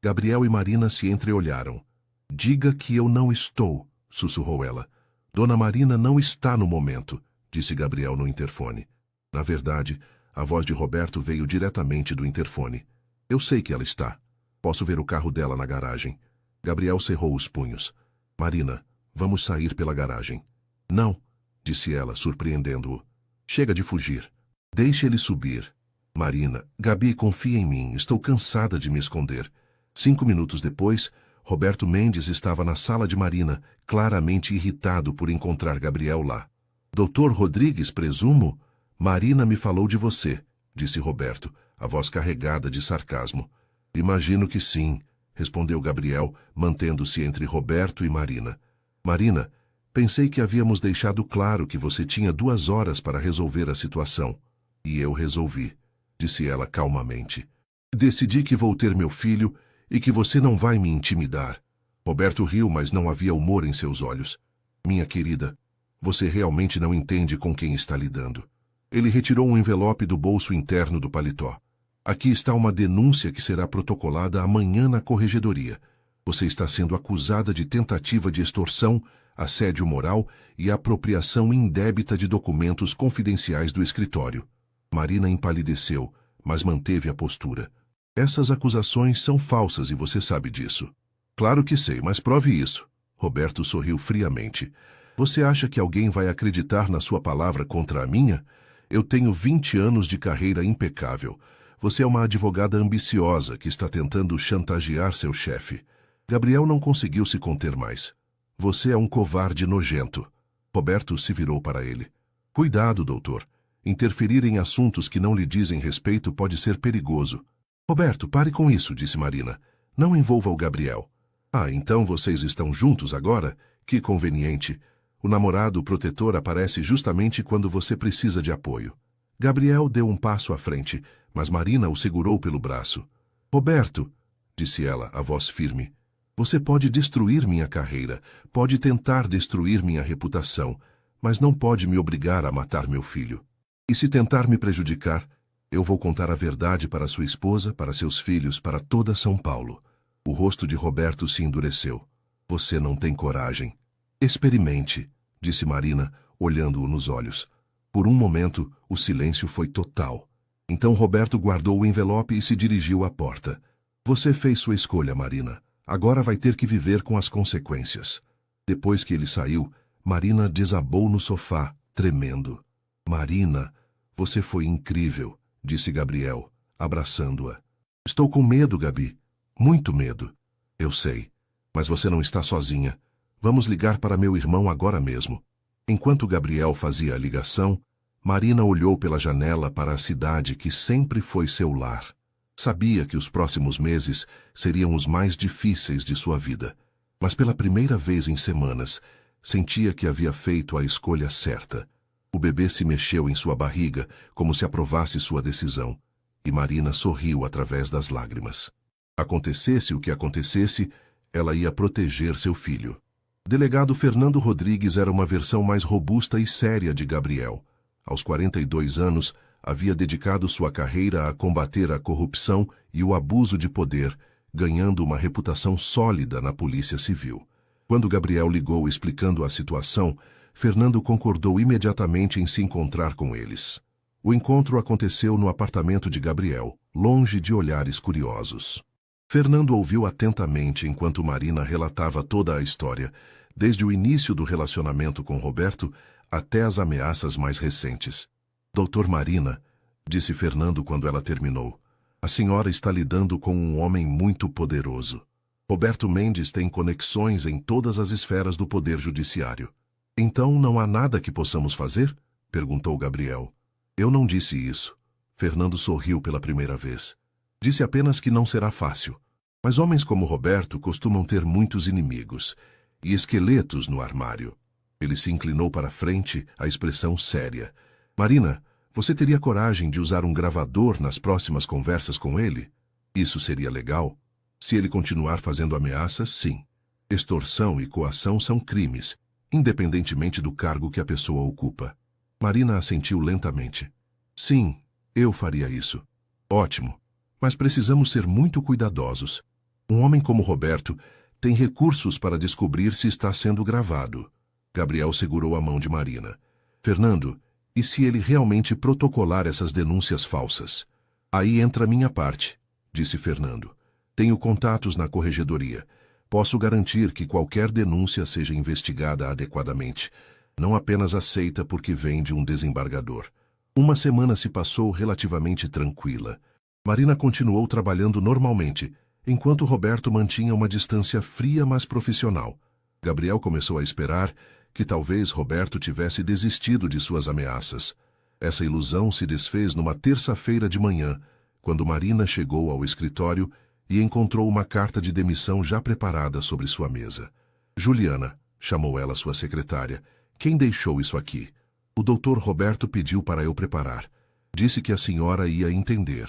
Speaker 1: Gabriel e Marina se entreolharam. Diga que eu não estou, sussurrou ela. Dona Marina não está no momento, disse Gabriel no interfone. Na verdade, a voz de Roberto veio diretamente do interfone. Eu sei que ela está. Posso ver o carro dela na garagem. Gabriel cerrou os punhos. Marina, vamos sair pela garagem. Não, disse ela, surpreendendo-o. Chega de fugir. Deixe ele subir. Marina, Gabi, confia em mim, estou cansada de me esconder. 5 minutos depois, Roberto Mendes estava na sala de Marina, claramente irritado por encontrar Gabriel lá. Doutor Rodrigues, presumo? Marina me falou de você, disse Roberto, a voz carregada de sarcasmo. Imagino que sim, respondeu Gabriel, mantendo-se entre Roberto e Marina. Marina, pensei que havíamos deixado claro que você tinha 2 horas para resolver a situação. E eu resolvi, disse ela calmamente. Decidi que vou ter meu filho e que você não vai me intimidar. Roberto riu, mas não havia humor em seus olhos. Minha querida, você realmente não entende com quem está lidando. Ele retirou um envelope do bolso interno do paletó. Aqui está uma denúncia que será protocolada amanhã na corregedoria. Você está sendo acusada de tentativa de extorsão, assédio moral e apropriação indébita de documentos confidenciais do escritório. Marina empalideceu, mas manteve a postura. Essas acusações são falsas e você sabe disso. Claro que sei, mas prove isso. Roberto sorriu friamente. Você acha que alguém vai acreditar na sua palavra contra a minha? Eu tenho 20 anos de carreira impecável. Você é uma advogada ambiciosa que está tentando chantagear seu chefe. Gabriel não conseguiu se conter mais. Você é um covarde nojento. Roberto se virou para ele. Cuidado, doutor. Interferir em assuntos que não lhe dizem respeito pode ser perigoso. Roberto, pare com isso, disse Marina. Não envolva o Gabriel. Ah, então vocês estão juntos agora? Que conveniente. O namorado protetor aparece justamente quando você precisa de apoio. Gabriel deu um passo à frente, mas Marina o segurou pelo braço. Roberto, disse ela, a voz firme, você pode destruir minha carreira, pode tentar destruir minha reputação, mas não pode me obrigar a matar meu filho. E se tentar me prejudicar, eu vou contar a verdade para sua esposa, para seus filhos, para toda São Paulo. O rosto de Roberto se endureceu. Você não tem coragem. Experimente, disse Marina, olhando-o nos olhos. Por um momento, o silêncio foi total. Então Roberto guardou o envelope e se dirigiu à porta. Você fez sua escolha, Marina. Agora vai ter que viver com as consequências. Depois que ele saiu, Marina desabou no sofá, tremendo. Marina, você foi incrível, disse Gabriel, abraçando-a. Estou com medo, Gabi. Muito medo. Eu sei. Mas você não está sozinha. Vamos ligar para meu irmão agora mesmo. Enquanto Gabriel fazia a ligação, Marina olhou pela janela para a cidade que sempre foi seu lar. Sabia que os próximos meses seriam os mais difíceis de sua vida, mas pela primeira vez em semanas, sentia que havia feito a escolha certa. O bebê se mexeu em sua barriga, como se aprovasse sua decisão, e Marina sorriu através das lágrimas. Acontecesse o que acontecesse, ela ia proteger seu filho. Delegado Fernando Rodrigues era uma versão mais robusta e séria de Gabriel. Aos 42 anos, havia dedicado sua carreira a combater a corrupção e o abuso de poder, ganhando uma reputação sólida na Polícia Civil. Quando Gabriel ligou explicando a situação, Fernando concordou imediatamente em se encontrar com eles. O encontro aconteceu no apartamento de Gabriel, longe de olhares curiosos. Fernando ouviu atentamente enquanto Marina relatava toda a história, desde o início do relacionamento com Roberto até as ameaças mais recentes. Doutor Marina, disse Fernando quando ela terminou, a senhora está lidando com um homem muito poderoso. Roberto Mendes tem conexões em todas as esferas do poder judiciário. Então não há nada que possamos fazer? Perguntou Gabriel. Eu não disse isso. Fernando sorriu pela primeira vez. Disse apenas que não será fácil. Mas homens como Roberto costumam ter muitos inimigos e esqueletos no armário. Ele se inclinou para frente, a expressão séria. Marina, você teria coragem de usar um gravador nas próximas conversas com ele? Isso seria legal? Se ele continuar fazendo ameaças, sim. Extorsão e coação são crimes, independentemente do cargo que a pessoa ocupa. Marina assentiu lentamente. Sim, eu faria isso. Ótimo. Mas precisamos ser muito cuidadosos. Um homem como Roberto tem recursos para descobrir se está sendo gravado. Gabriel segurou a mão de Marina. Fernando, e se ele realmente protocolar essas denúncias falsas? Aí entra a minha parte, disse Fernando. Tenho contatos na corregedoria. Posso garantir que qualquer denúncia seja investigada adequadamente, não apenas aceita porque vem de um desembargador. Uma semana se passou relativamente tranquila. Marina continuou trabalhando normalmente, enquanto Roberto mantinha uma distância fria, mas profissional. Gabriel começou a esperar que talvez Roberto tivesse desistido de suas ameaças. Essa ilusão se desfez numa terça-feira de manhã, quando Marina chegou ao escritório e encontrou uma carta de demissão já preparada sobre sua mesa. Juliana, chamou ela sua secretária, quem deixou isso aqui? O doutor Roberto pediu para eu preparar. Disse que a senhora ia entender.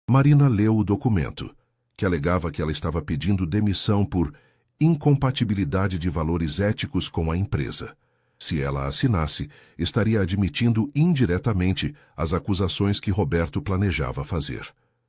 Speaker 1: Marina leu o documento, que alegava que ela estava pedindo demissão por incompatibilidade de valores éticos com a empresa. Se ela assinasse, estaria admitindo indiretamente as acusações que Roberto planejava fazer.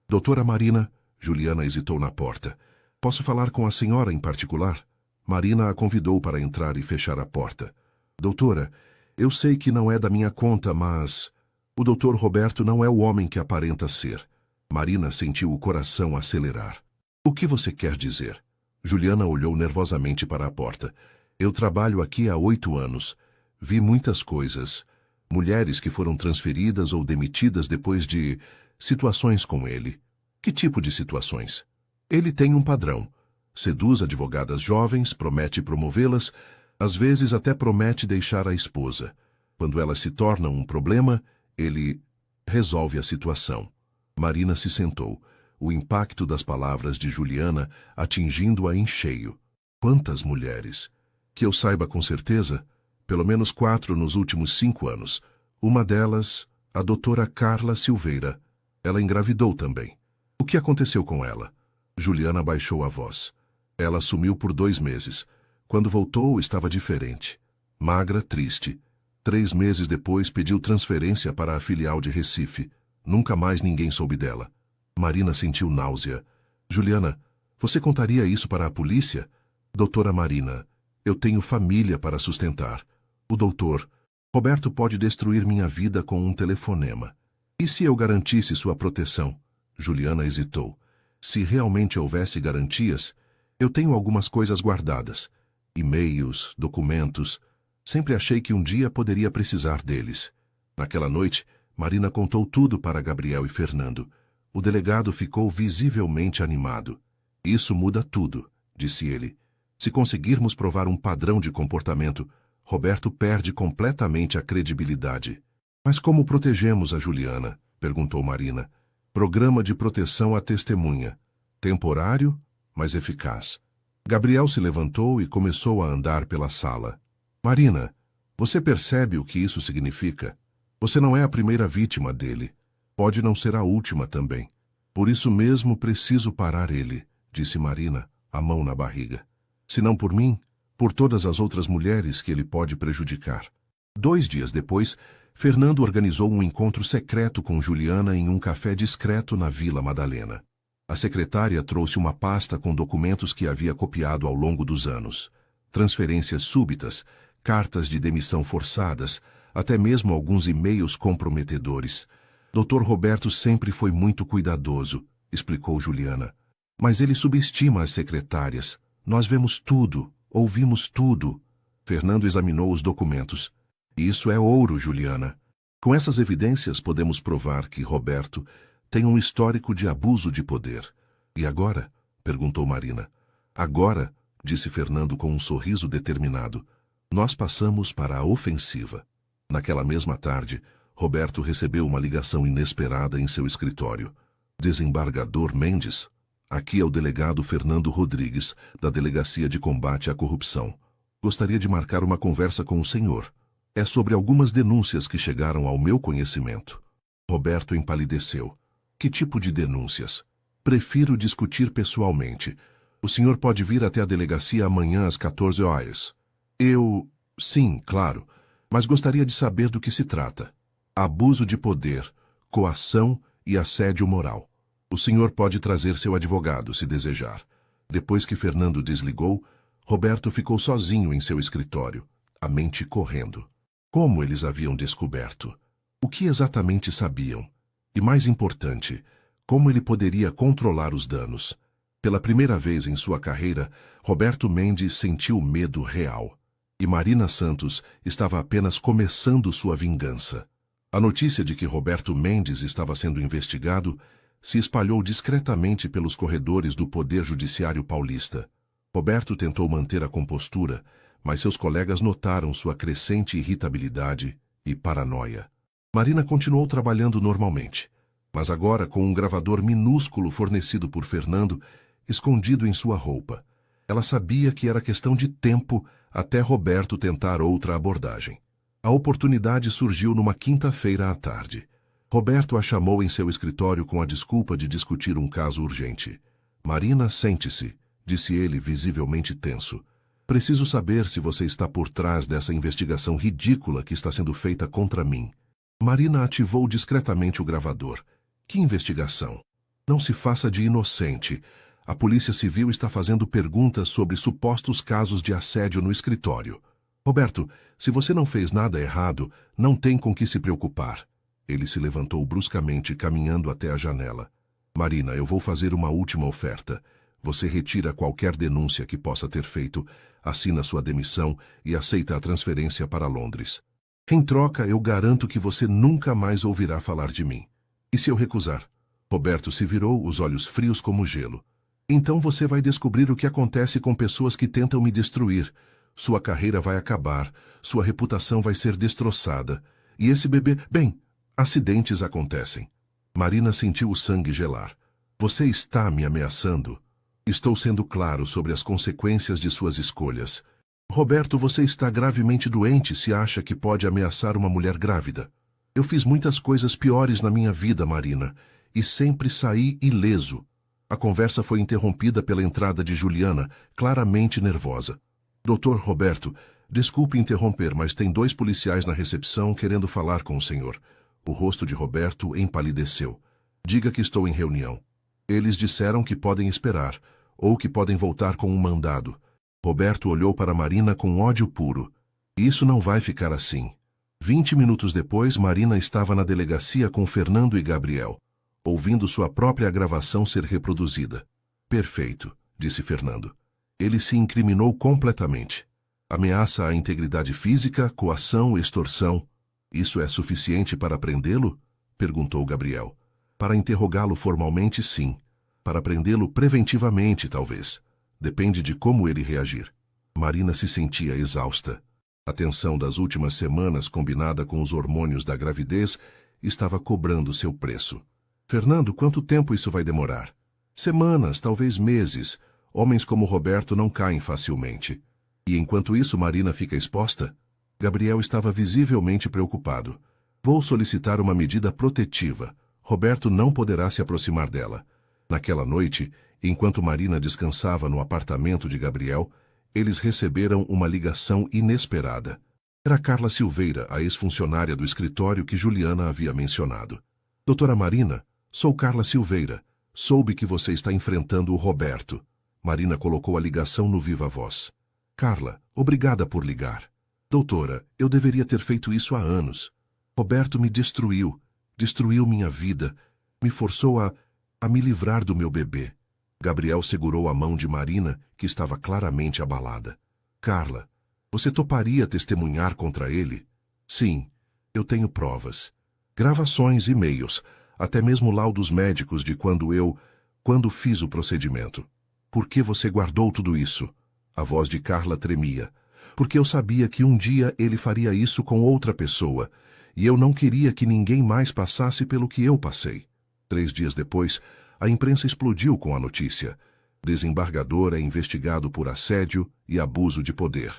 Speaker 1: Doutora Marina, Juliana hesitou na porta. Posso falar com a senhora em particular? Marina a convidou para entrar e fechar a porta. Doutora, eu sei que não é da minha conta, mas... O doutor Roberto não é o homem que aparenta ser. Marina sentiu o coração acelerar. O que você quer dizer? Juliana olhou nervosamente para a porta. Eu trabalho aqui há 8 anos. Vi muitas coisas. Mulheres que foram transferidas ou demitidas depois de situações com ele. Que tipo de situações? Ele tem um padrão. Seduz advogadas jovens, promete promovê-las, às vezes até promete deixar a esposa. Quando elas se tornam um problema, ele resolve a situação. Marina se sentou, o impacto das palavras de Juliana atingindo-a em cheio. Quantas mulheres? Que eu saiba com certeza, pelo menos 4 nos últimos 5 anos. Uma delas, a doutora Carla Silveira. Ela engravidou também. O que aconteceu com ela? Juliana baixou a voz. Ela sumiu por 2 meses. Quando voltou, estava diferente. Magra, triste. 3 meses depois, pediu transferência para a filial de Recife. Nunca mais ninguém soube dela. Marina sentiu náusea. Juliana, você contaria isso para a polícia? Doutora Marina, eu tenho família para sustentar. O doutor, Roberto pode destruir minha vida com um telefonema. E se eu garantisse sua proteção? Juliana hesitou. Se realmente houvesse garantias, eu tenho algumas coisas guardadas. E-mails, documentos. Sempre achei que um dia poderia precisar deles. Naquela noite, Marina contou tudo para Gabriel e Fernando. O delegado ficou visivelmente animado. Isso muda tudo, disse ele. Se conseguirmos provar um padrão de comportamento, Roberto perde completamente a credibilidade. Mas como protegemos a Juliana? Perguntou Marina. Programa de proteção à testemunha. Temporário, mas eficaz. Gabriel se levantou e começou a andar pela sala. Marina, você percebe o que isso significa? Você não é a primeira vítima dele. Pode não ser a última também. Por isso mesmo preciso parar ele, disse Marina, a mão na barriga. Se não por mim, por todas as outras mulheres que ele pode prejudicar. 2 dias depois, Fernando organizou um encontro secreto com Juliana em um café discreto na Vila Madalena. A secretária trouxe uma pasta com documentos que havia copiado ao longo dos anos. Transferências súbitas, cartas de demissão forçadas, até mesmo alguns e-mails comprometedores. Dr. Roberto sempre foi muito cuidadoso, explicou Juliana. Mas ele subestima as secretárias. Nós vemos tudo, ouvimos tudo. Fernando examinou os documentos. Isso é ouro, Juliana. Com essas evidências podemos provar que Roberto tem um histórico de abuso de poder. E agora? Perguntou Marina. Agora, disse Fernando com um sorriso determinado, nós passamos para a ofensiva. Naquela mesma tarde, Roberto recebeu uma ligação inesperada em seu escritório. Desembargador Mendes? Aqui é o delegado Fernando Rodrigues, da Delegacia de Combate à Corrupção. Gostaria de marcar uma conversa com o senhor. É sobre algumas denúncias que chegaram ao meu conhecimento. Roberto empalideceu. Que tipo de denúncias? Prefiro discutir pessoalmente. O senhor pode vir até a delegacia amanhã às 14 horas. Sim, claro. Mas gostaria de saber do que se trata. Abuso de poder, coação e assédio moral. O senhor pode trazer seu advogado, se desejar. Depois que Fernando desligou, Roberto ficou sozinho em seu escritório, a mente correndo. Como eles haviam descoberto? O que exatamente sabiam? E mais importante, como ele poderia controlar os danos? Pela primeira vez em sua carreira, Roberto Mendes sentiu medo real. E Marina Santos estava apenas começando sua vingança. A notícia de que Roberto Mendes estava sendo investigado se espalhou discretamente pelos corredores do Poder Judiciário paulista. Roberto tentou manter a compostura, mas seus colegas notaram sua crescente irritabilidade e paranoia. Marina continuou trabalhando normalmente, mas agora com um gravador minúsculo fornecido por Fernando, escondido em sua roupa. Ela sabia que era questão de tempo até Roberto tentar outra abordagem. A oportunidade surgiu numa quinta-feira à tarde. Roberto a chamou em seu escritório com a desculpa de discutir um caso urgente. Marina, sente-se, disse ele, visivelmente tenso. Preciso saber se você está por trás dessa investigação ridícula que está sendo feita contra mim. Marina ativou discretamente o gravador. Que investigação? Não se faça de inocente. A Polícia Civil está fazendo perguntas sobre supostos casos de assédio no escritório. Roberto, se você não fez nada errado, não tem com que se preocupar. Ele se levantou bruscamente, caminhando até a janela. Marina, eu vou fazer uma última oferta. Você retira qualquer denúncia que possa ter feito, assina sua demissão e aceita a transferência para Londres. Em troca, eu garanto que você nunca mais ouvirá falar de mim. E se eu recusar? Roberto se virou, os olhos frios como gelo. Então você vai descobrir o que acontece com pessoas que tentam me destruir. Sua carreira vai acabar, sua reputação vai ser destroçada. E esse bebê... Bem, acidentes acontecem. Marina sentiu o sangue gelar. Você está me ameaçando? Estou sendo claro sobre as consequências de suas escolhas. Roberto, você está gravemente doente se acha que pode ameaçar uma mulher grávida. Eu fiz muitas coisas piores na minha vida, Marina, e sempre saí ileso. A conversa foi interrompida pela entrada de Juliana, claramente nervosa. Doutor Roberto, desculpe interromper, mas tem 2 policiais na recepção querendo falar com o senhor. O rosto de Roberto empalideceu. Diga que estou em reunião. Eles disseram que podem esperar, ou que podem voltar com um mandado. Roberto olhou para Marina com ódio puro. Isso não vai ficar assim. 20 minutos depois, Marina estava na delegacia com Fernando e Gabriel, ouvindo sua própria gravação ser reproduzida. Perfeito, disse Fernando. Ele se incriminou completamente. Ameaça à integridade física, coação, extorsão. Isso é suficiente para prendê-lo? Perguntou Gabriel. Para interrogá-lo formalmente, sim. Para prendê-lo preventivamente, talvez. Depende de como ele reagir. Marina se sentia exausta. A tensão das últimas semanas, combinada com os hormônios da gravidez, estava cobrando seu preço. Fernando, quanto tempo isso vai demorar? Semanas, talvez meses. Homens como Roberto não caem facilmente. E enquanto isso, Marina fica exposta? Gabriel estava visivelmente preocupado. Vou solicitar uma medida protetiva. Roberto não poderá se aproximar dela. Naquela noite, enquanto Marina descansava no apartamento de Gabriel, eles receberam uma ligação inesperada. Era Carla Silveira, a ex-funcionária do escritório que Juliana havia mencionado. Doutora Marina, sou Carla Silveira. Soube que você está enfrentando o Roberto. Marina colocou a ligação no viva voz. Carla, obrigada por ligar. Doutora, eu deveria ter feito isso há anos. Roberto me destruiu minha vida, me forçou a me livrar do meu bebê. Gabriel segurou a mão de Marina, que estava claramente abalada. Carla, você toparia testemunhar contra ele? Sim, eu tenho provas. Gravações, e-mails, até mesmo laudos médicos de quando fiz o procedimento. Por que você guardou tudo isso? A voz de Carla tremia. Porque eu sabia que um dia ele faria isso com outra pessoa, e eu não queria que ninguém mais passasse pelo que eu passei. 3 dias depois, a imprensa explodiu com a notícia. Desembargador é investigado por assédio e abuso de poder.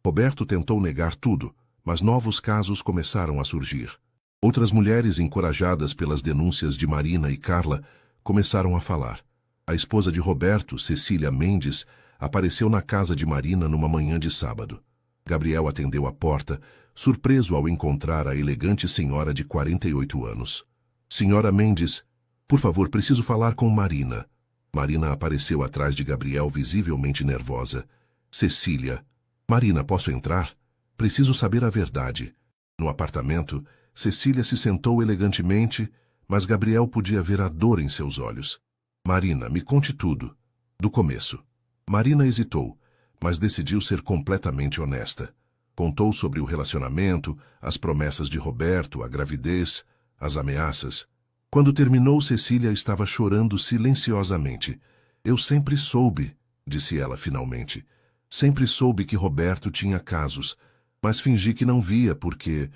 Speaker 1: Roberto tentou negar tudo, mas novos casos começaram a surgir. Outras mulheres, encorajadas pelas denúncias de Marina e Carla, começaram a falar. A esposa de Roberto, Cecília Mendes, apareceu na casa de Marina numa manhã de sábado. Gabriel atendeu a porta, surpreso ao encontrar a elegante senhora de 48 anos. Senhora Mendes, por favor, preciso falar com Marina. Marina apareceu atrás de Gabriel, visivelmente nervosa. Cecília. Marina, posso entrar? Preciso saber a verdade. No apartamento, Cecília se sentou elegantemente, mas Gabriel podia ver a dor em seus olhos. Marina, me conte tudo. Do começo. Marina hesitou, mas decidiu ser completamente honesta. Contou sobre o relacionamento, as promessas de Roberto, a gravidez, as ameaças. Quando terminou, Cecília estava chorando silenciosamente. Eu sempre soube, disse ela finalmente. Sempre soube que Roberto tinha casos, mas fingi que não via porque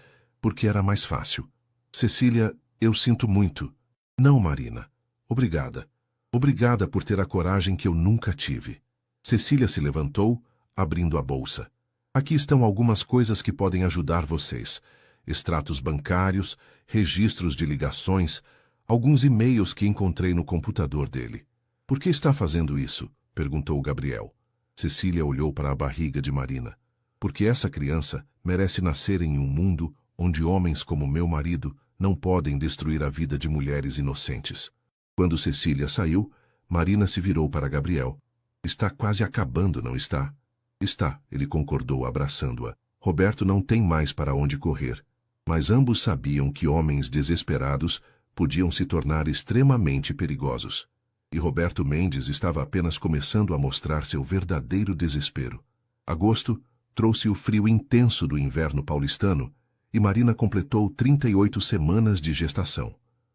Speaker 1: era mais fácil. Cecília, eu sinto muito. Não, Marina. Obrigada. Obrigada por ter a coragem que eu nunca tive. Cecília se levantou, abrindo a bolsa. Aqui estão algumas coisas que podem ajudar vocês. Extratos bancários, registros de ligações, alguns e-mails que encontrei no computador dele. Por que está fazendo isso? perguntou Gabriel. Cecília olhou para a barriga de Marina. Porque essa criança merece nascer em um mundo onde homens como meu marido não podem destruir a vida de mulheres inocentes. Quando Cecília saiu, Marina se virou para Gabriel. Está quase acabando, não está? Está, ele concordou, abraçando-a. Roberto não tem mais para onde correr. Mas ambos sabiam que homens desesperados podiam se tornar extremamente perigosos. E Roberto Mendes estava apenas começando a mostrar seu verdadeiro desespero. Agosto trouxe o frio intenso do inverno paulistano e Marina completou 38 semanas de gestação.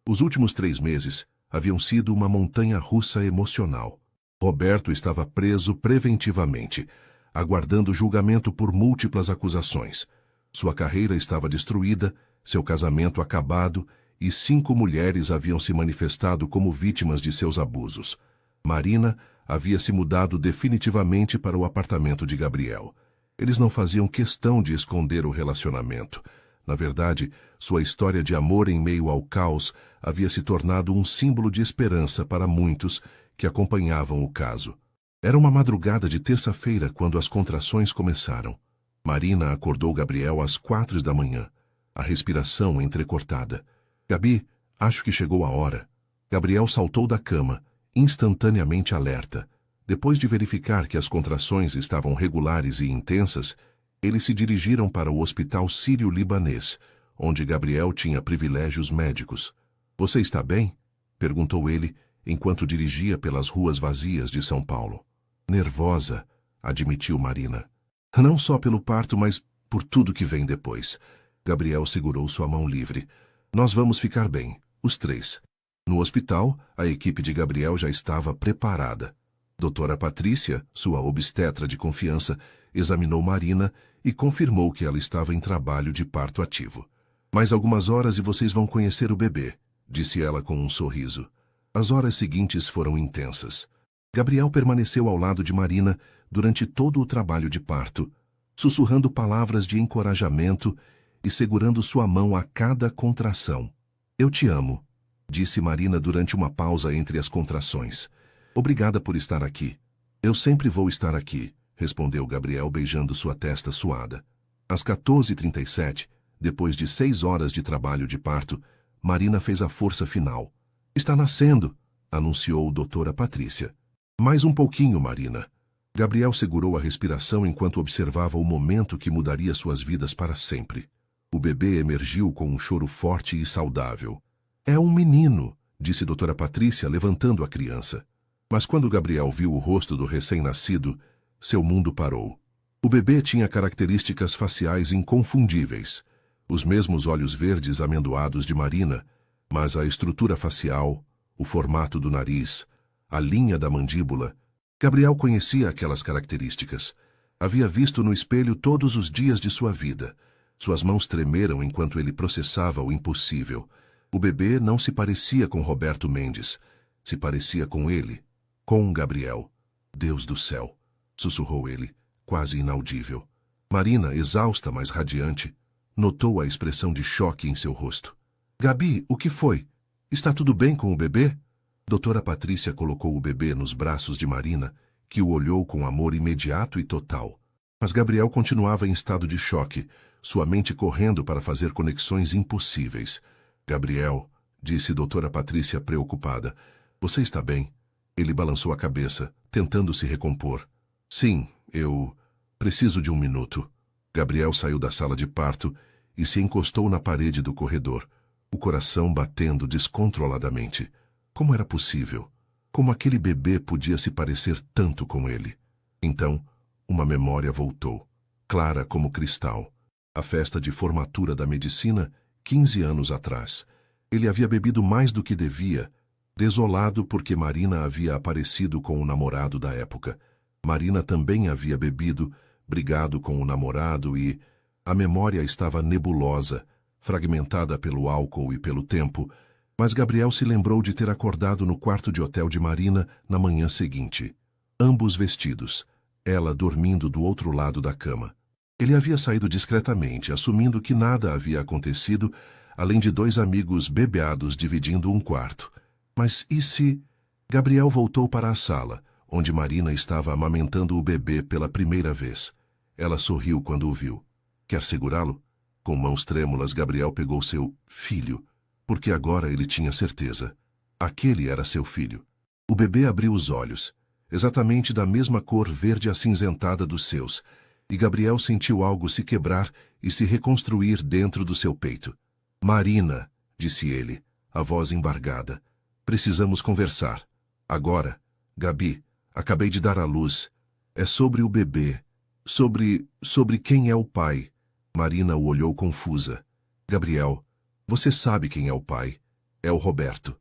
Speaker 1: Os últimos 3 meses haviam sido uma montanha-russa emocional. Roberto estava preso preventivamente, aguardando julgamento por múltiplas acusações. Sua carreira estava destruída, seu casamento acabado e 5 mulheres haviam se manifestado como vítimas de seus abusos. Marina havia se mudado definitivamente para o apartamento de Gabriel. Eles não faziam questão de esconder o relacionamento. Na verdade, sua história de amor em meio ao caos havia se tornado um símbolo de esperança para muitos que acompanhavam o caso. Era uma madrugada de terça-feira quando as contrações começaram. Marina acordou Gabriel às 4 da manhã, a respiração entrecortada. Gabi, acho que chegou a hora. Gabriel saltou da cama, instantaneamente alerta. Depois de verificar que as contrações estavam regulares e intensas, eles se dirigiram para o hospital sírio-libanês, onde Gabriel tinha privilégios médicos. Você está bem? Perguntou ele, enquanto dirigia pelas ruas vazias de São Paulo. Nervosa, admitiu Marina. Não só pelo parto, mas por tudo que vem depois. Gabriel segurou sua mão livre. Nós vamos ficar bem, os 3. No hospital, a equipe de Gabriel já estava preparada. Doutora Patrícia, sua obstetra de confiança, examinou Marina e confirmou que ela estava em trabalho de parto ativo. Mais algumas horas e vocês vão conhecer o bebê, disse ela com um sorriso. As horas seguintes foram intensas. Gabriel permaneceu ao lado de Marina durante todo o trabalho de parto, sussurrando palavras de encorajamento e segurando sua mão a cada contração. Eu te amo, disse Marina durante uma pausa entre as contrações. Obrigada por estar aqui. Eu sempre vou estar aqui, respondeu Gabriel beijando sua testa suada. Às 14h37, depois de 6 horas de trabalho de parto, Marina fez a força final. Está nascendo, anunciou doutora Patrícia. Mais um pouquinho, Marina. Gabriel segurou a respiração enquanto observava o momento que mudaria suas vidas para sempre. O bebê emergiu com um choro forte e saudável. É um menino, disse doutora Patrícia, levantando a criança. Mas quando Gabriel viu o rosto do recém-nascido, seu mundo parou. O bebê tinha características faciais inconfundíveis. Os mesmos olhos verdes amendoados de Marina, mas a estrutura facial, o formato do nariz, a linha da mandíbula. Gabriel conhecia aquelas características. Havia visto no espelho todos os dias de sua vida. Suas mãos tremeram enquanto ele processava o impossível. O bebê não se parecia com Roberto Mendes. Se parecia com ele. Com Gabriel. Deus do céu, sussurrou ele, quase inaudível. Marina, exausta, mas radiante, notou a expressão de choque em seu rosto. Gabi, o que foi? Está tudo bem com o bebê? Doutora Patrícia colocou o bebê nos braços de Marina, que o olhou com amor imediato e total. Mas Gabriel continuava em estado de choque, sua mente correndo para fazer conexões impossíveis. Gabriel, disse doutora Patrícia preocupada, você está bem? Ele balançou a cabeça, tentando se recompor. Sim, eu preciso de um minuto. Gabriel saiu da sala de parto e se encostou na parede do corredor, o coração batendo descontroladamente. Como era possível? Como aquele bebê podia se parecer tanto com ele? Então, uma memória voltou, clara como cristal. A festa de formatura da medicina, 15 anos atrás. Ele havia bebido mais do que devia, desolado porque Marina havia aparecido com o namorado da época. Marina também havia bebido, brigado com o namorado e... A memória estava nebulosa, fragmentada pelo álcool e pelo tempo, mas Gabriel se lembrou de ter acordado no quarto de hotel de Marina na manhã seguinte. Ambos vestidos, ela dormindo do outro lado da cama. Ele havia saído discretamente, assumindo que nada havia acontecido, além de 2 amigos bebeados dividindo um quarto. Mas e se... Gabriel voltou para a sala, onde Marina estava amamentando o bebê pela primeira vez. Ela sorriu quando o viu. Quer segurá-lo? Com mãos trêmulas, Gabriel pegou seu filho, porque agora ele tinha certeza. Aquele era seu filho. O bebê abriu os olhos, exatamente da mesma cor verde acinzentada dos seus, e Gabriel sentiu algo se quebrar e se reconstruir dentro do seu peito. Marina, disse ele, a voz embargada. Precisamos conversar. Agora. Gabi, acabei de dar à luz. É sobre o bebê. Sobre quem é o pai. Marina o olhou confusa. Gabriel, você sabe quem é o pai. É o Roberto.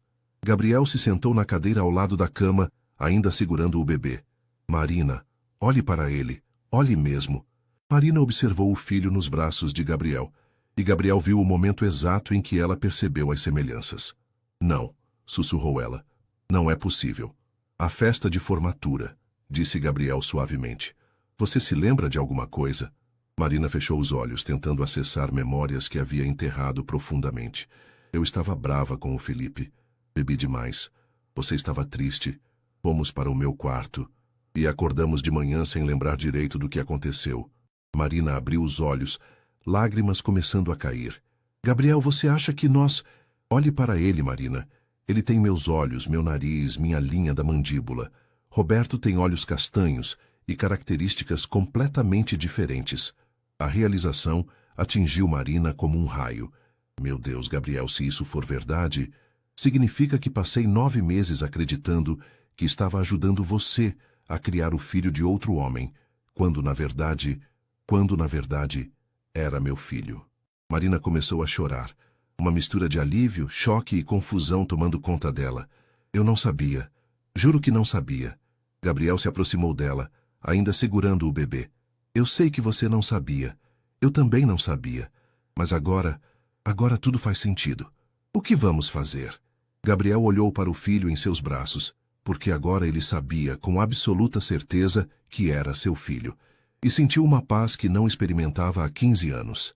Speaker 1: Gabriel se sentou na cadeira ao lado da cama, ainda segurando o bebê. Marina, olhe para ele. Olhe mesmo. Marina observou o filho nos braços de Gabriel, e Gabriel viu o momento exato em que ela percebeu as semelhanças. Não, sussurrou ela. Não é possível. A festa de formatura, disse Gabriel suavemente. Você se lembra de alguma coisa? Marina fechou os olhos, tentando acessar memórias que havia enterrado profundamente. Eu estava brava com o Felipe. Bebi demais. Você estava triste. Fomos para o meu quarto. E acordamos de manhã sem lembrar direito do que aconteceu. Marina abriu os olhos, lágrimas começando a cair. Gabriel, você acha que nós... Olhe para ele, Marina. Ele tem meus olhos, meu nariz, minha linha da mandíbula. Roberto tem olhos castanhos e características completamente diferentes. A realização atingiu Marina como um raio. Meu Deus, Gabriel, se isso for verdade, significa que passei 9 meses acreditando que estava ajudando você a criar o filho de outro homem, quando na verdade, era meu filho. Marina começou a chorar. Uma mistura de alívio, choque e confusão tomando conta dela. Eu não sabia. Juro que não sabia. Gabriel se aproximou dela, ainda segurando o bebê. Eu sei que você não sabia. Eu também não sabia. Mas agora tudo faz sentido. O que vamos fazer? Gabriel olhou para o filho em seus braços, porque agora ele sabia com absoluta certeza que era seu filho, e sentiu uma paz que não experimentava há 15 anos.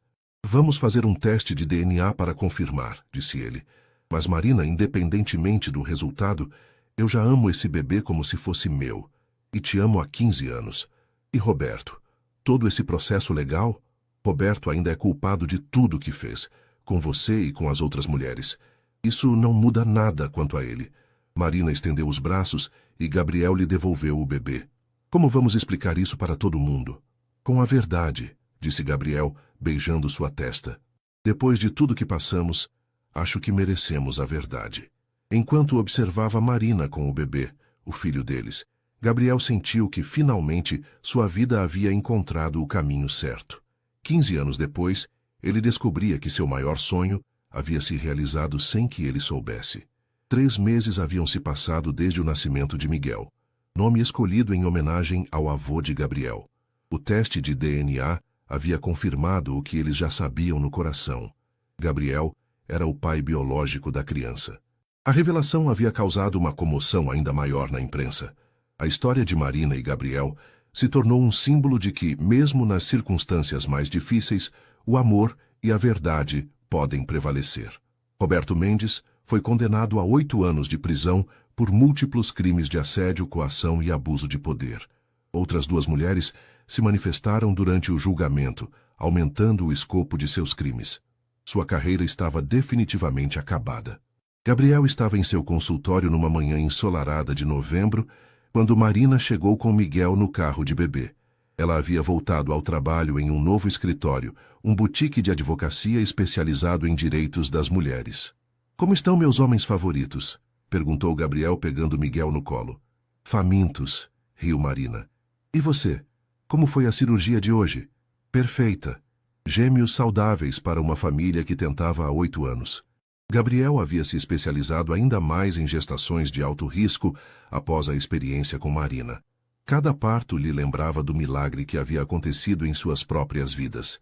Speaker 1: Vamos fazer um teste de DNA para confirmar, disse ele. Mas Marina, independentemente do resultado, eu já amo esse bebê como se fosse meu, e te amo há 15 anos. E Roberto? Todo esse processo legal? Roberto ainda é culpado de tudo que fez, com você e com as outras mulheres. Isso não muda nada quanto a ele. Marina estendeu os braços e Gabriel lhe devolveu o bebê. Como vamos explicar isso para todo mundo? Com a verdade, disse Gabriel, beijando sua testa. Depois de tudo que passamos, acho que merecemos a verdade. Enquanto observava Marina com o bebê, o filho deles, Gabriel sentiu que finalmente sua vida havia encontrado o caminho certo. 15 anos depois, ele descobria que seu maior sonho havia se realizado sem que ele soubesse. 3 meses haviam se passado desde o nascimento de Miguel, nome escolhido em homenagem ao avô de Gabriel. O teste de DNA havia confirmado o que eles já sabiam no coração. Gabriel era o pai biológico da criança. A revelação havia causado uma comoção ainda maior na imprensa. A história de Marina e Gabriel se tornou um símbolo de que, mesmo nas circunstâncias mais difíceis, o amor e a verdade podem prevalecer. Roberto Mendes foi condenado a 8 anos de prisão por múltiplos crimes de assédio, coação e abuso de poder. Outras 2 mulheres se manifestaram durante o julgamento, aumentando o escopo de seus crimes. Sua carreira estava definitivamente acabada. Gabriel estava em seu consultório numa manhã ensolarada de novembro, quando Marina chegou com Miguel no carro de bebê. Ela havia voltado ao trabalho em um novo escritório, um boutique de advocacia especializado em direitos das mulheres. Como estão meus homens favoritos? Perguntou Gabriel pegando Miguel no colo. Famintos, riu Marina. E você? Como foi a cirurgia de hoje? Perfeita. Gêmeos saudáveis para uma família que tentava há 8 anos. Gabriel havia se especializado ainda mais em gestações de alto risco após a experiência com Marina. Cada parto lhe lembrava do milagre que havia acontecido em suas próprias vidas.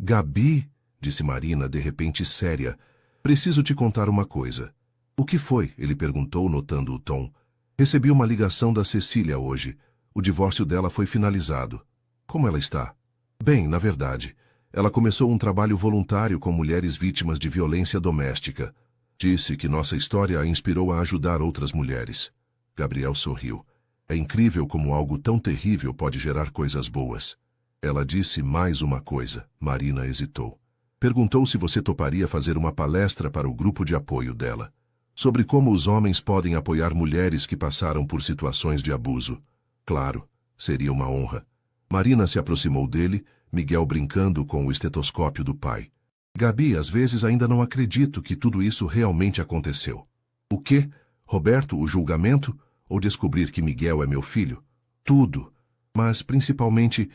Speaker 1: Gabi, disse Marina de repente séria, preciso te contar uma coisa. O que foi? Ele perguntou, notando o tom. Recebi uma ligação da Cecília hoje. O divórcio dela foi finalizado. Como ela está? Bem, na verdade. Ela começou um trabalho voluntário com mulheres vítimas de violência doméstica. Disse que nossa história a inspirou a ajudar outras mulheres. Gabriel sorriu. É incrível como algo tão terrível pode gerar coisas boas. Ela disse mais uma coisa. Marina hesitou. Perguntou se você toparia fazer uma palestra para o grupo de apoio dela, sobre como os homens podem apoiar mulheres que passaram por situações de abuso. Claro, seria uma honra. Marina se aproximou dele, Miguel brincando com o estetoscópio do pai. Gabi, às vezes ainda não acredito que tudo isso realmente aconteceu. O quê? Roberto, o julgamento? Ou descobrir que Miguel é meu filho? Tudo. Mas principalmente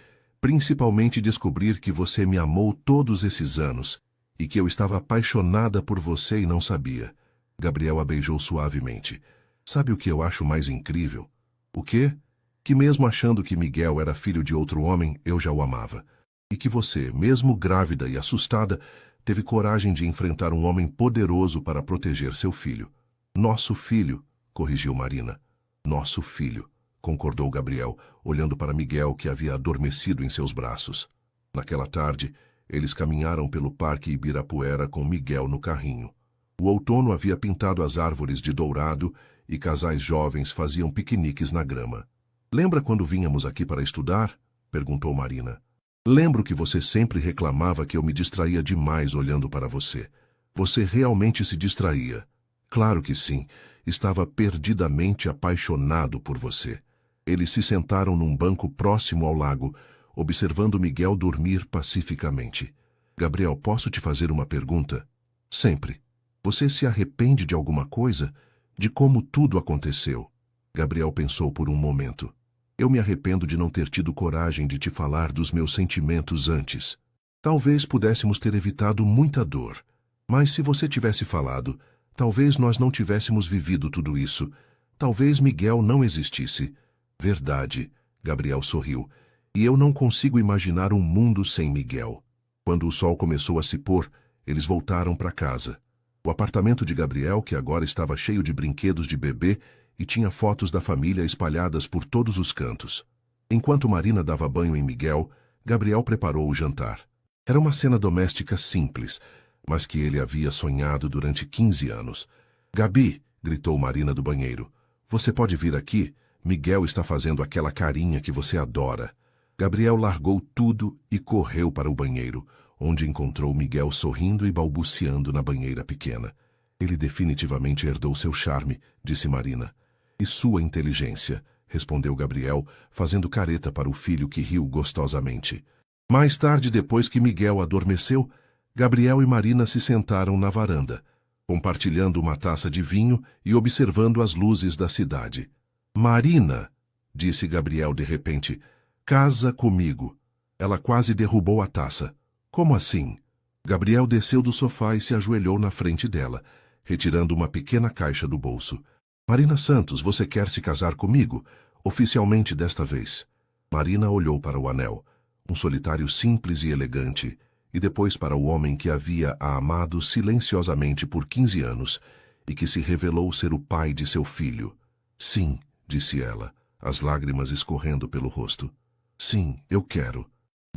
Speaker 1: descobrir que você me amou todos esses anos e que eu estava apaixonada por você e não sabia. Gabriel a beijou suavemente. Sabe o que eu acho mais incrível? O quê? Que mesmo achando que Miguel era filho de outro homem, eu já o amava. E que você, mesmo grávida e assustada, teve coragem de enfrentar um homem poderoso para proteger seu filho. Nosso filho, corrigiu Marina. Nosso filho, concordou Gabriel, olhando para Miguel que havia adormecido em seus braços. Naquela tarde, eles caminharam pelo Parque Ibirapuera com Miguel no carrinho. O outono havia pintado as árvores de dourado e casais jovens faziam piqueniques na grama. Lembra quando vínhamos aqui para estudar? Perguntou Marina. Lembro que você sempre reclamava que eu me distraía demais olhando para você. Você realmente se distraía. Claro que sim. Estava perdidamente apaixonado por você. Eles se sentaram num banco próximo ao lago, observando Miguel dormir pacificamente. Gabriel, posso te fazer uma pergunta? Sempre. Você se arrepende de alguma coisa? De como tudo aconteceu? Gabriel pensou por um momento. Eu me arrependo de não ter tido coragem de te falar dos meus sentimentos antes. Talvez pudéssemos ter evitado muita dor. Mas se você tivesse falado, talvez nós não tivéssemos vivido tudo isso. Talvez Miguel não existisse. Verdade, Gabriel sorriu. E eu não consigo imaginar um mundo sem Miguel. Quando o sol começou a se pôr, eles voltaram para casa. O apartamento de Gabriel, que agora estava cheio de brinquedos de bebê e tinha fotos da família espalhadas por todos os cantos. Enquanto Marina dava banho em Miguel, Gabriel preparou o jantar. Era uma cena doméstica simples, mas que ele havia sonhado durante 15 anos. Gabi, gritou Marina do banheiro, você pode vir aqui? Miguel está fazendo aquela carinha que você adora. Gabriel largou tudo e correu para o banheiro, onde encontrou Miguel sorrindo e balbuciando na banheira pequena. Ele definitivamente herdou seu charme, disse Marina. E sua inteligência, respondeu Gabriel, fazendo careta para o filho que riu gostosamente. Mais tarde, depois que Miguel adormeceu, Gabriel e Marina se sentaram na varanda, compartilhando uma taça de vinho e observando as luzes da cidade. Marina, disse Gabriel de repente, casa comigo. Ela quase derrubou a taça. Como assim? Gabriel desceu do sofá e se ajoelhou na frente dela, retirando uma pequena caixa do bolso. Marina Santos, você quer se casar comigo? Oficialmente desta vez. Marina olhou para o anel, um solitário simples e elegante, e depois para o homem que havia a amado silenciosamente por 15 anos e que se revelou ser o pai de seu filho. Sim, disse ela, as lágrimas escorrendo pelo rosto. Sim, eu quero.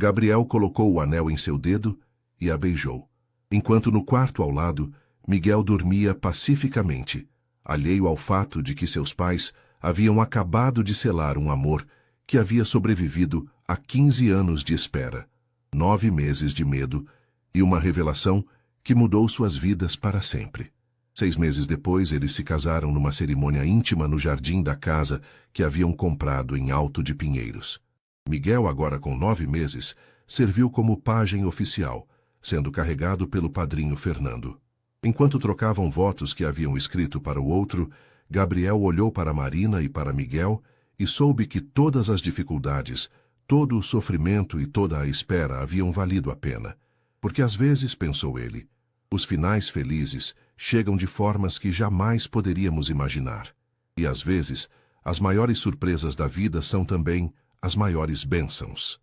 Speaker 1: Gabriel colocou o anel em seu dedo e a beijou, enquanto no quarto ao lado, Miguel dormia pacificamente, alheio ao fato de que seus pais haviam acabado de selar um amor que havia sobrevivido a 15 anos de espera, 9 meses de medo e uma revelação que mudou suas vidas para sempre. 6 meses depois, eles se casaram numa cerimônia íntima no jardim da casa que haviam comprado em Alto de Pinheiros. Miguel, agora com 9 meses, serviu como pajem oficial, sendo carregado pelo padrinho Fernando. Enquanto trocavam votos que haviam escrito para o outro, Gabriel olhou para Marina e para Miguel e soube que todas as dificuldades, todo o sofrimento e toda a espera haviam valido a pena. Porque às vezes, pensou ele, os finais felizes chegam de formas que jamais poderíamos imaginar. E às vezes, as maiores surpresas da vida são também as maiores bênçãos.